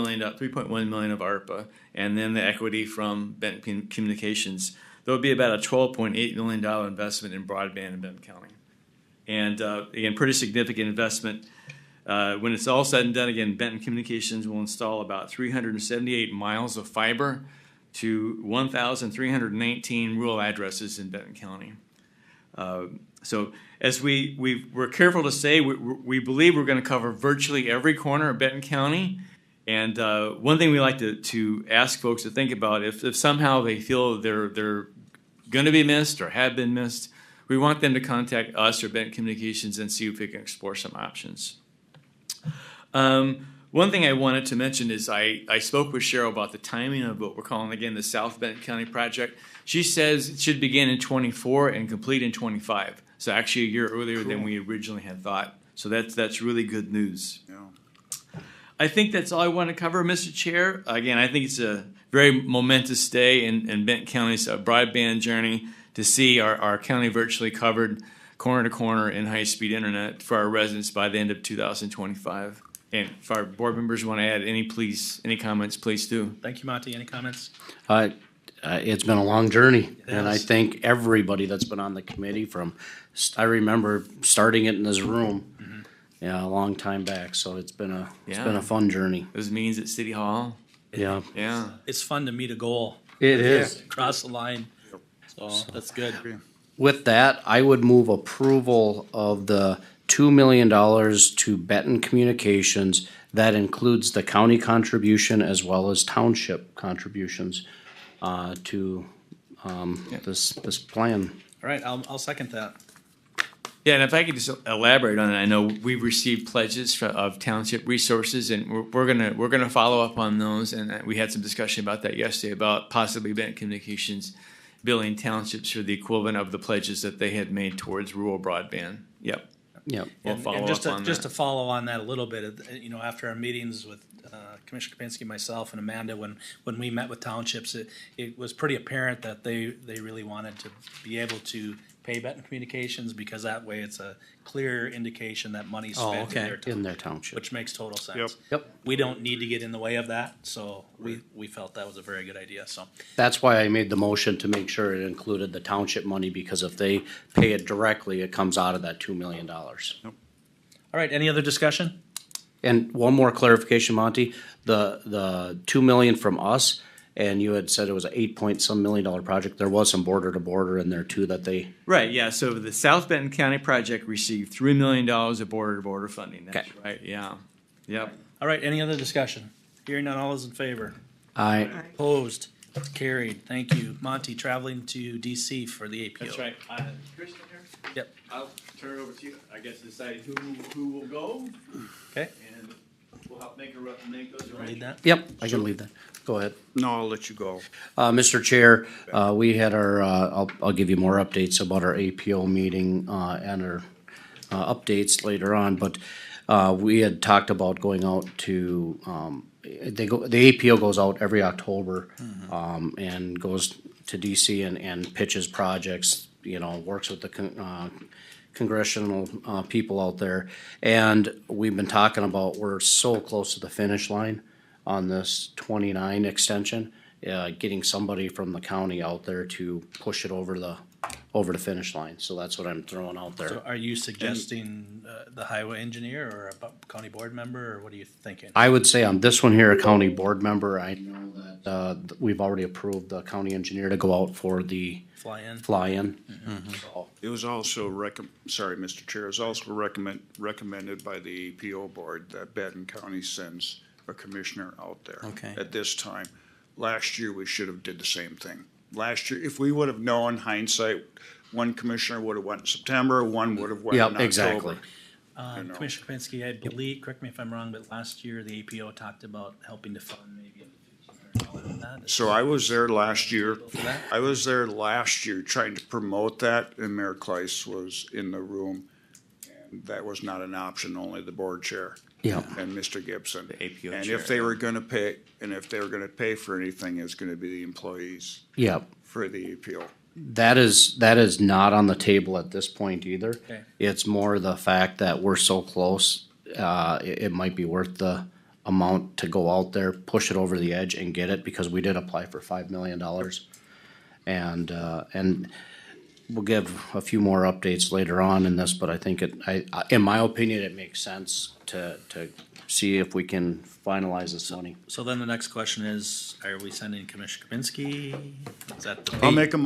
million of ARPA, and then the equity from Benton Communications, there would be about a $12.8 million investment in broadband in Benton County. And again, pretty significant investment. When it's all said and done, again, Benton Communications will install about 378 miles of fiber to 1,319 rural addresses in Benton County. So as we're careful to say, we believe we're going to cover virtually every corner of Benton County. And one thing we like to ask folks to think about, if somehow they feel they're going to be missed or have been missed, we want them to contact us or Benton Communications and see if we can explore some options. One thing I wanted to mention is I spoke with Cheryl about the timing of what we're calling, again, the South Benton County project. She says it should begin in '24 and complete in '25. So actually a year earlier than we originally had thought. So that's really good news. Yeah. I think that's all I want to cover, Mr. Chair. Again, I think it's a very momentous day in Benton County's broadband journey to see our county virtually covered corner to corner in high-speed internet for our residents by the end of 2025. And if our board members want to add any comments, please do. Thank you, Monty. Any comments? It's been a long journey, It and I has. thank everybody that's been on the committee I remember starting it in this room, a long time back, so it's been a fun journey. Those meetings at City Hall. Yeah. Yeah. It's fun to meet a goal. It is. Cross the line. So that's good. With that, I would move approval of the $2 million to Benton Communications. That includes the county contribution as well as township contributions to this plan. All right, I'll second that. Yeah, and if I could just elaborate on it, I know we've received pledges of township resources, and we're gonna follow up on those. And we had some discussion about that yesterday about possibly Benton Communications billing townships for the equivalent of the pledges that they had made towards rural broadband. Yep. Yep. We'll And follow just up on just that. to follow on that a little bit, after our meetings with Commissioner Kapinski, myself, and Amanda, when we met with townships, it was pretty apparent that they really wanted to be able to pay Benton Communications, because that way it's a clear indication that money's spent In their township. which makes total sense. Yep. We don't need to get in the way of that, so we felt that was a very good idea, so. That's why I made the motion to make sure it included the township money, because if they pay it directly, it comes out of that $2 million. All right, any other discussion? And one more clarification, Monty, the 2 million from us, and you had said it was an $8-point-some million project. There was some border to border in there too that they. Right, yeah, so the South Benton County project received $3 million of border-to-border funding, that's Okay. right, yeah, yep. All right, any other discussion? Hearing none, all those in favor? Aye. Opposed? Carried, thank you. Monty, traveling to DC for the APO. That's right. Kristen here? Yep. I'll turn it over to you, I guess, to decide who will go, Okay, and we'll help make those lead arrangements. that? Yep, I can leave that. Go ahead. No, I'll let you go. Mr. Chair, we had our, I'll give you more updates about our APO meeting, and our, updates later on, but, we had talked about going out to, the APO goes out every October, and goes to DC and pitches projects, works with the congressional, people out there. And we've been talking about, we're so close to the finish line on this 29 extension, getting somebody from the county out there to push it over the finish line. So that's what I'm throwing out there. So are you suggesting the highway engineer or a county board member, or what are you thinking? I would say on this one here, a county board member. I know that we've already approved the county engineer to go out for the Fly-in? fly-in. It was also sorry, Mr. Chair, it was also recommended by the APO board that Benton County sends a commissioner out there. Okay. At this time. Last year, we should have did the same thing. Last year, if we would have known hindsight, one commissioner would have went in September, one would have went in Yep, October. exactly. Commissioner Kapinski, I believe, correct me if I'm wrong, but last year the APO talked about helping to fund maybe $1,500. So I was there last year. For that? I was there last year trying to promote that, and Mayor Kleiss was in the room. And that was not an option, only the board chair. Yeah. And Mr. Gibson. The APO And chair, if they were gonna pay for anything, it's gonna be the employees Yep. for the APO. That is not on the table at this point either. Okay. It's more the fact that we're so close, it might be worth the amount to go out there, push it over the edge and get it, because we did apply for $5 million. And we'll give a few more updates later on in this, but I think in my opinion, it makes sense to see if we can finalize this money. So then the next question is, are we sending Commissioner Kapinski? Is that the? I'll make a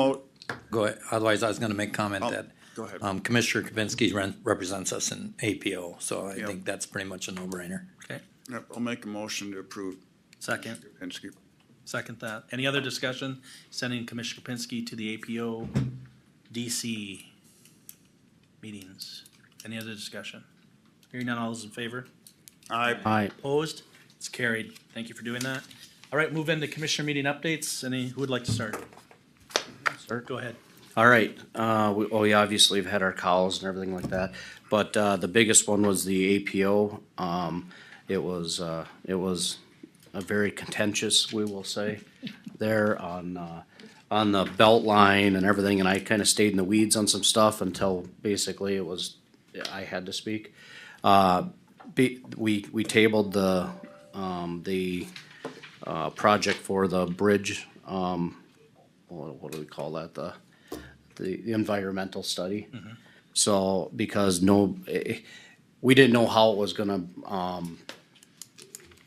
Go ahead, otherwise I was gonna make comment Oh, that, go ahead. Commissioner Kapinski represents us in APO, so I Yep. think that's pretty much a no-brainer. Okay, Yep, I'll make a motion to approve. second, Kapinski. second that. Any other discussion? Sending Commissioner Kapinski to the APO DC meetings. Any other discussion? Hearing none, all those in favor? Aye. Aye. Opposed? It's carried. Thank you for doing that. All right, move into commissioner meeting updates. Who would like to start? Start, go ahead. All right, we obviously have had our calls and everything like that, but, the biggest one was the APO. It was a very contentious, we will say, there on the belt line and everything, and I kinda stayed in the weeds on some stuff until basically I had to speak. We tabled the project for the bridge, what do we call that, the environmental study. So, because we didn't know how it was gonna,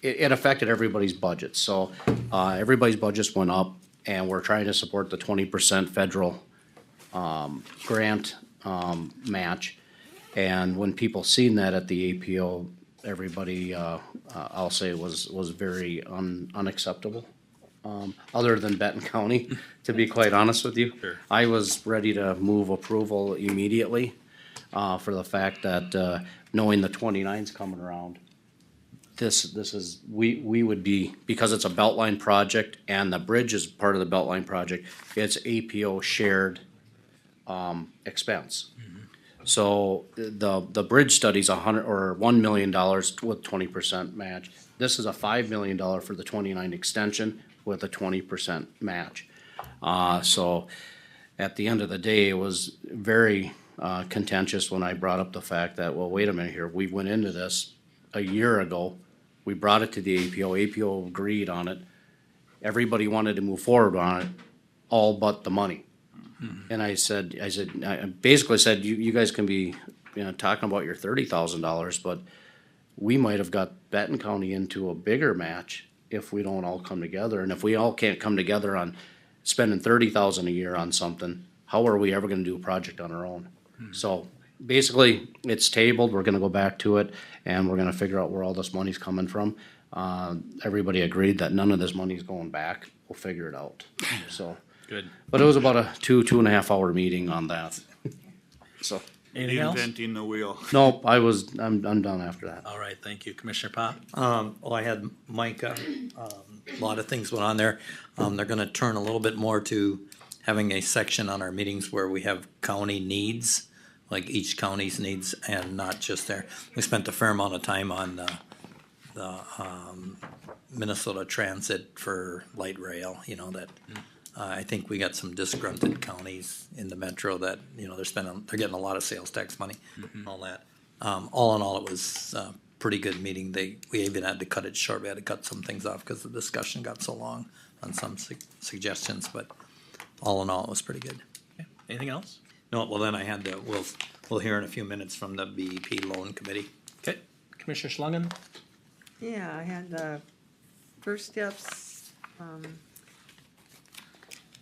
it affected everybody's budget, so, everybody's budgets went up, and we're trying to support the 20% federal, grant, match. And when people seen that at the APO, everybody, I'll say was very unacceptable. Other than Benton County, to be quite honest with you. Sure. I was ready to move approval immediately, for the fact that, knowing the 29's coming around. This is, we would be, because it's a Beltline project and the bridge is part of the Beltline project, it's APO shared, expense. So the bridge study's $1 million with 20% match. This is a $5 million for the 29 extension with a 20% match. So at the end of the day, it was very contentious when I brought up the fact that, well, wait a minute here, we went into this a year ago. We brought it to the APO. APO agreed on it. Everybody wanted to move forward on it, all but the money. And I basically said, you guys can be, talking about your $30,000, but we might have got Benton County into a bigger match if we don't all come together. And if we all can't come together on spending $30,000 a year on something, how are we ever gonna do a project on our own? So basically, it's tabled, we're gonna go back to it, and we're gonna figure out where all this money's coming from. Everybody agreed that none of this money's going back, we'll figure it out, so. Good. But it was about a 2.5 hour meeting on that, so. Anything else? Inventing the wheel. Nope, I'm done after that. All right, thank you. Commissioner Pop? Well, I had Micah, a lot of things went on there. They're gonna turn a little bit more to having a section on our meetings where we have county needs, like each county's needs, and not just there. We spent a fair amount of time on the Minnesota Transit for light rail, that, I think we got some disgruntled counties in the metro that, they're getting a lot of sales tax money, all that. All in all, it was a pretty good meeting. We even had to cut it short. We had to cut some things off because the discussion got so long on some suggestions, but all in all, it was pretty good. Okay. Anything else? No, well, then I had we'll hear in a few minutes from the BEP Loan Committee. Okay. Commissioner Schlangen? Yeah, I had the First Steps,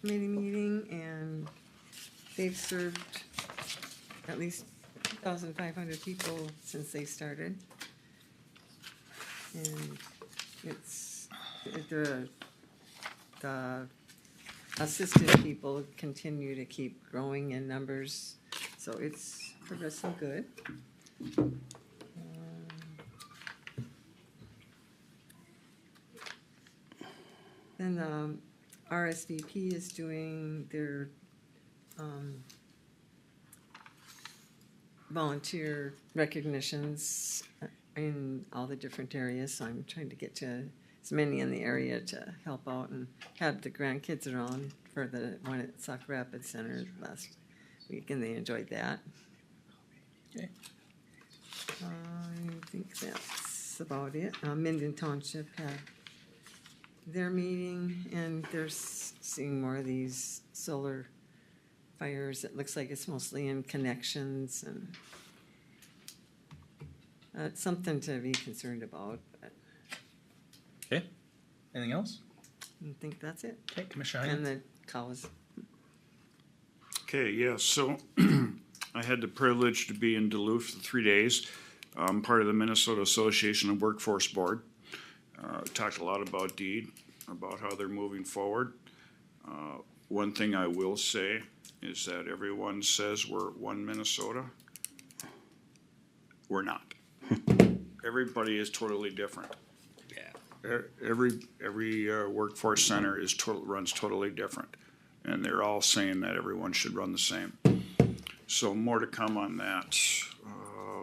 committee meeting, and they've served at least 2,500 people since they started. And the assistant people continue to keep growing in numbers, so it's progressing good. Then the RSVP is doing their volunteer recognitions in all the different areas, so I'm trying to get to as many in the area to help out and have the grandkids around for the one at Sauk Rapids Center last week, and they enjoyed that. Okay. I think that's about it. Minden Township had their meeting, and they're seeing more of these solar fires. It looks like it's mostly in connections and it's something to be concerned about, but Okay, anything else? I think that's it. Okay, Commissioner And Heinen? the cows. Okay, yeah, so I had the privilege to be in Duluth for 3 days. I'm part of the Minnesota Association of Workforce Board. Talked a lot about DEED, about how they're moving forward. One thing I will say is that everyone says we're one Minnesota. We're not. Everybody is totally different. Yeah. Every workforce center runs totally different, and they're all saying that everyone should run the same. So more to come on that.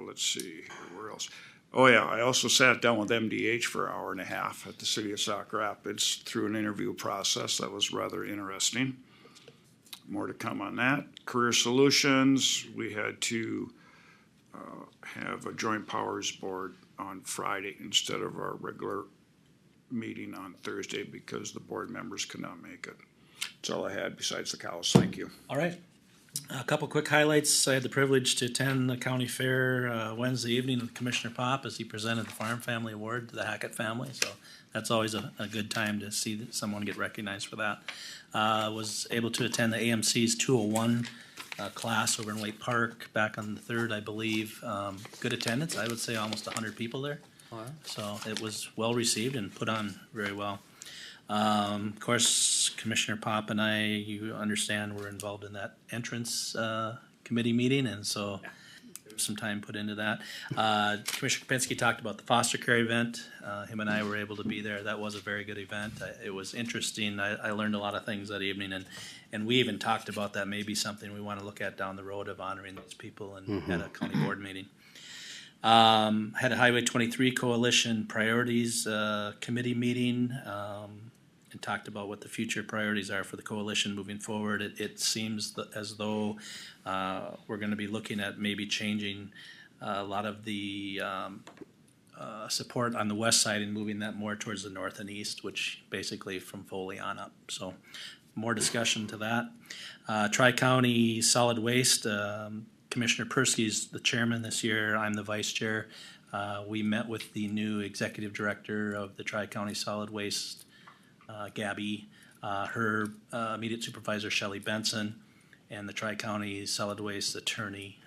Let's see, where else? Oh yeah, I also sat down with MDH for an hour and a half at the city of Sauk Rapids through an interview process that was rather interesting. More to come on that. Career Solutions, we had to have a joint powers board on Friday instead of our regular meeting on Thursday because the board members could not make it. That's all I had besides the cows. Thank you. All right. A couple quick highlights. I had the privilege to attend the county fair Wednesday evening with Commissioner Pop as he presented the Farm Family Award to the Hackett family. So that's always a good time to see someone get recognized for that. Was able to attend the AMC's 201 class over in Lake Park back on the 3rd, I believe. Good attendance. I would say almost 100 people there. Wow. So it was well received and put on very well. Of course, Commissioner Pop and I, you understand, were involved in that entrance committee meeting, and so there was some time put into that. Commissioner Kapinski talked about the foster care event. Him and I were able to be there. That was a very good event. It was interesting. I learned a lot of things that evening, and we even talked about that maybe something we want to look at down the road of honoring these people and at a county board meeting. Had a Highway 23 Coalition Priorities Committee meeting. And talked about what the future priorities are for the coalition moving forward. It seems as though we're going to be looking at maybe changing a lot of the support on the west side and moving that more towards the north and east, which basically from Foley on up. So more discussion to that. Tri-County Solid Waste, Commissioner Persky's the chairman this year. I'm the vice chair. We met with the new executive director of the Tri-County Solid Waste, Gabby, her immediate supervisor, Shelley Benson, and the Tri-County Solid Waste attorney,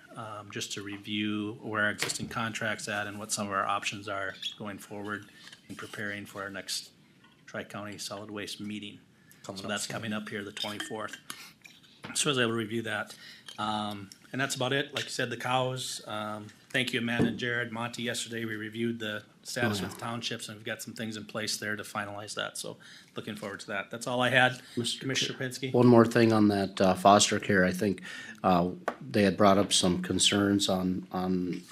just to review where our existing contract's at and what some of our options are going forward in preparing for our next Tri-County Solid Waste meeting. So that's coming up here the 24th. So I was able to review that. And that's about it. Like you said, the cows. Thank you, Amanda and Jared. Monty, yesterday we reviewed the status with townships, and we've got some things in place there to finalize that. So looking forward to that. That's all I had. Commissioner Pinsky? One more thing on that foster care. I think they had brought up some concerns on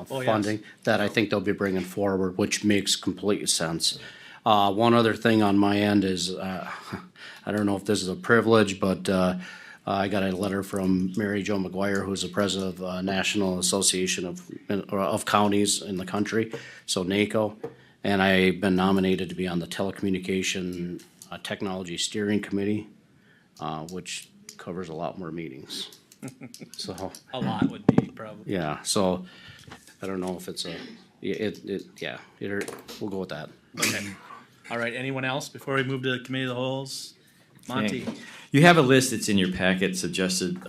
funding that I think they'll be bringing forward, which makes complete sense. One other thing on my end is, I don't know if this is a privilege, but I got a letter from Mary Jo McGuire, who's the president of National Association of Counties in the country, so NACO, and I've been nominated to be on the Telecommunication Technology Steering Committee, which covers a lot more meetings. So a lot would be probably. Yeah, so I don't know if it's we'll go with that. Okay. All right. Anyone else before we move to the committee of the holes? Monty. Okay. You have a list that's in your packet, suggested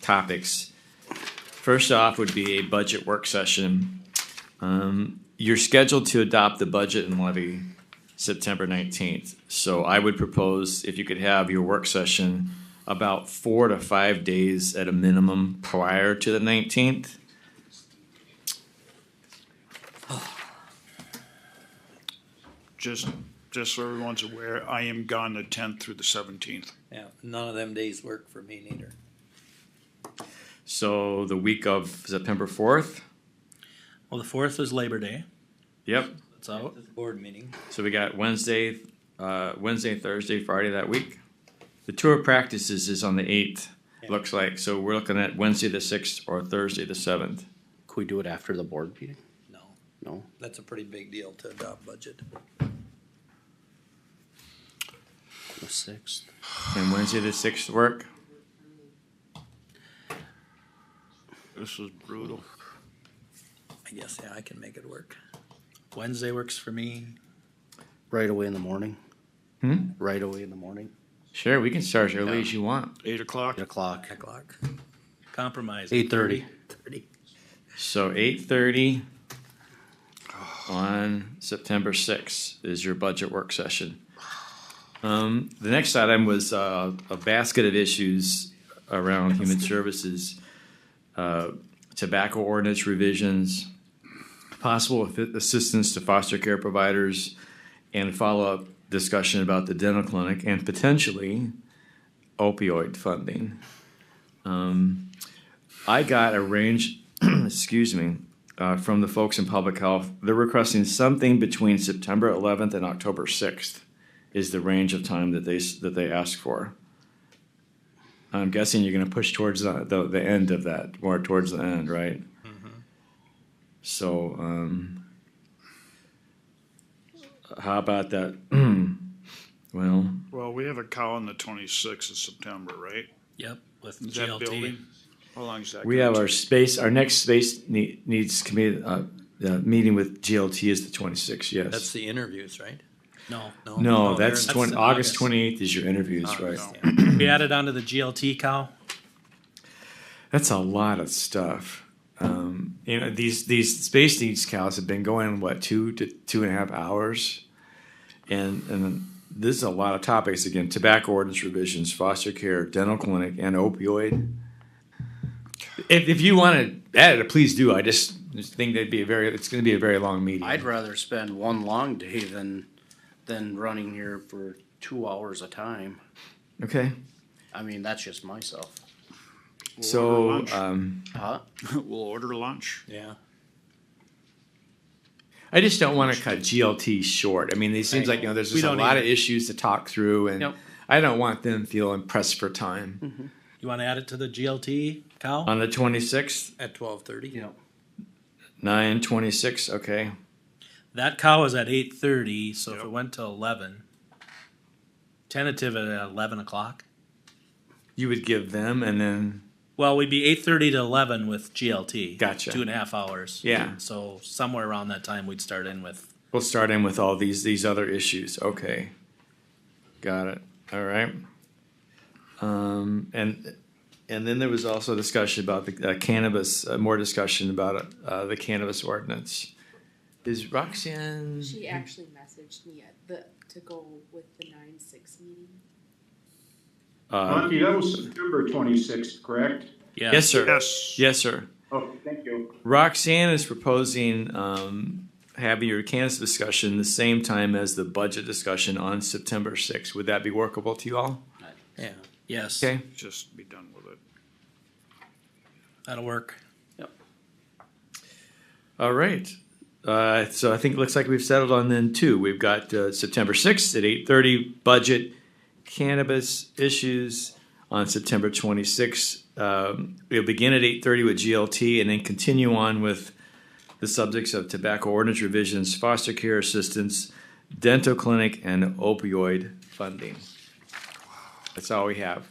topics. First off would be a budget work session. You're scheduled to adopt the budget and levy September 19th. So I would propose if you could have your work session about 4 to 5 days at a minimum prior to the 19th. Just so everyone's aware, I am gone the 10th through the 17th. Yeah, none of them days work for me neither. So the week of September 4th? Well, the 4th is Labor Day. Yep. That's out. Board meeting. So we got Wednesday, Thursday, Friday that week. The tour of practices is on the 8th, looks like. So we're looking at Wednesday the 6th or Thursday the 7th. Could we do it after the board meeting? No. No? That's a pretty big deal to adopt budget. The 6th. And Wednesday the 6th work? This is brutal. I guess, yeah, I can make it work. Wednesday works for me. Right away in the morning. Hmm? Right away in the morning. Sure, we can start as early as you want. 8 o'clock? 8 o'clock. 8 o'clock. Compromise. 8:30. 30. So 8:30 on September 6th is your budget work session. The next item was a basket of issues around human services, tobacco ordinance revisions, possible assistance to foster care providers, and follow-up discussion about the dental clinic and potentially opioid funding. I got a range, excuse me, from the folks in public health. They're requesting something between September 11th and October 6th is the range of time that they ask for. I'm guessing you're going to push towards the end of that, more towards the end, right? So, how about that? Well, we have a cow on the 26th of September, right? Yep, with Is that GLT. building? How long is that? We gonna have take? our next space needs committee, meeting with GLT is the 26th, yes. That's the interviews, right? No, that's that's 20, in August August. 28th is your interviews, right? We added onto the GLT cow. That's a lot of stuff. These space needs cows have been going, what, 2 to 2.5 hours? And this is a lot of topics. Again, tobacco ordinance revisions, foster care, dental clinic, and opioid. If you want to add it, please do. I just think it's going to be a very long meeting. I'd rather spend one long day than running here for 2 hours a time. Okay. I mean, that's just myself. So, We'll order lunch. Yeah. I just don't want to cut GLT short. I mean, it seems like, there's We just a don't lot of either. issues to talk through, and Yep. I don't want them feeling pressed for time. You want to add it to the GLT cow? On the 26th, At 12:30? Yeah. 9:26, okay. That cow is at 8:30, so if it went to 11, tentative at 11 o'clock. You would give them, and then, Well, we'd be 8:30 to 11 with GLT. Gotcha. 2.5 hours. Yeah. So somewhere around that time, we'd start in with. we'll start in with all these other issues. Okay. Got it. All right. And then there was also discussion about the cannabis, more discussion about the cannabis ordinance. Is Roxanne? She actually messaged me to go with the 9/6 meeting. Monty, that was September 26th, correct? Yes, sir. Yes. Yes, sir. Oh, thank you. Roxanne is proposing having your cannabis discussion the same time as the budget discussion on September 6th. Would that be workable to you all? Yeah. Yes. Okay. Just be done with it. That'll work. All right. So I think it looks like we've settled on then two. We've got September 6th at 8:30 budget cannabis issues. On September 26th, we'll begin at 8:30 with GLT and then continue on with the subjects of tobacco ordinance revisions, foster care assistance, dental clinic, and opioid funding. That's all we have.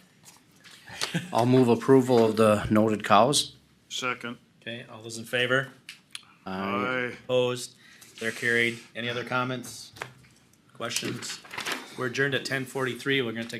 I'll move approval of the noted cows. Second. Okay, all those in favor? Aye. Opposed? They're carried. Any other comments? Questions? We're adjourned at 10:43. We're gonna take a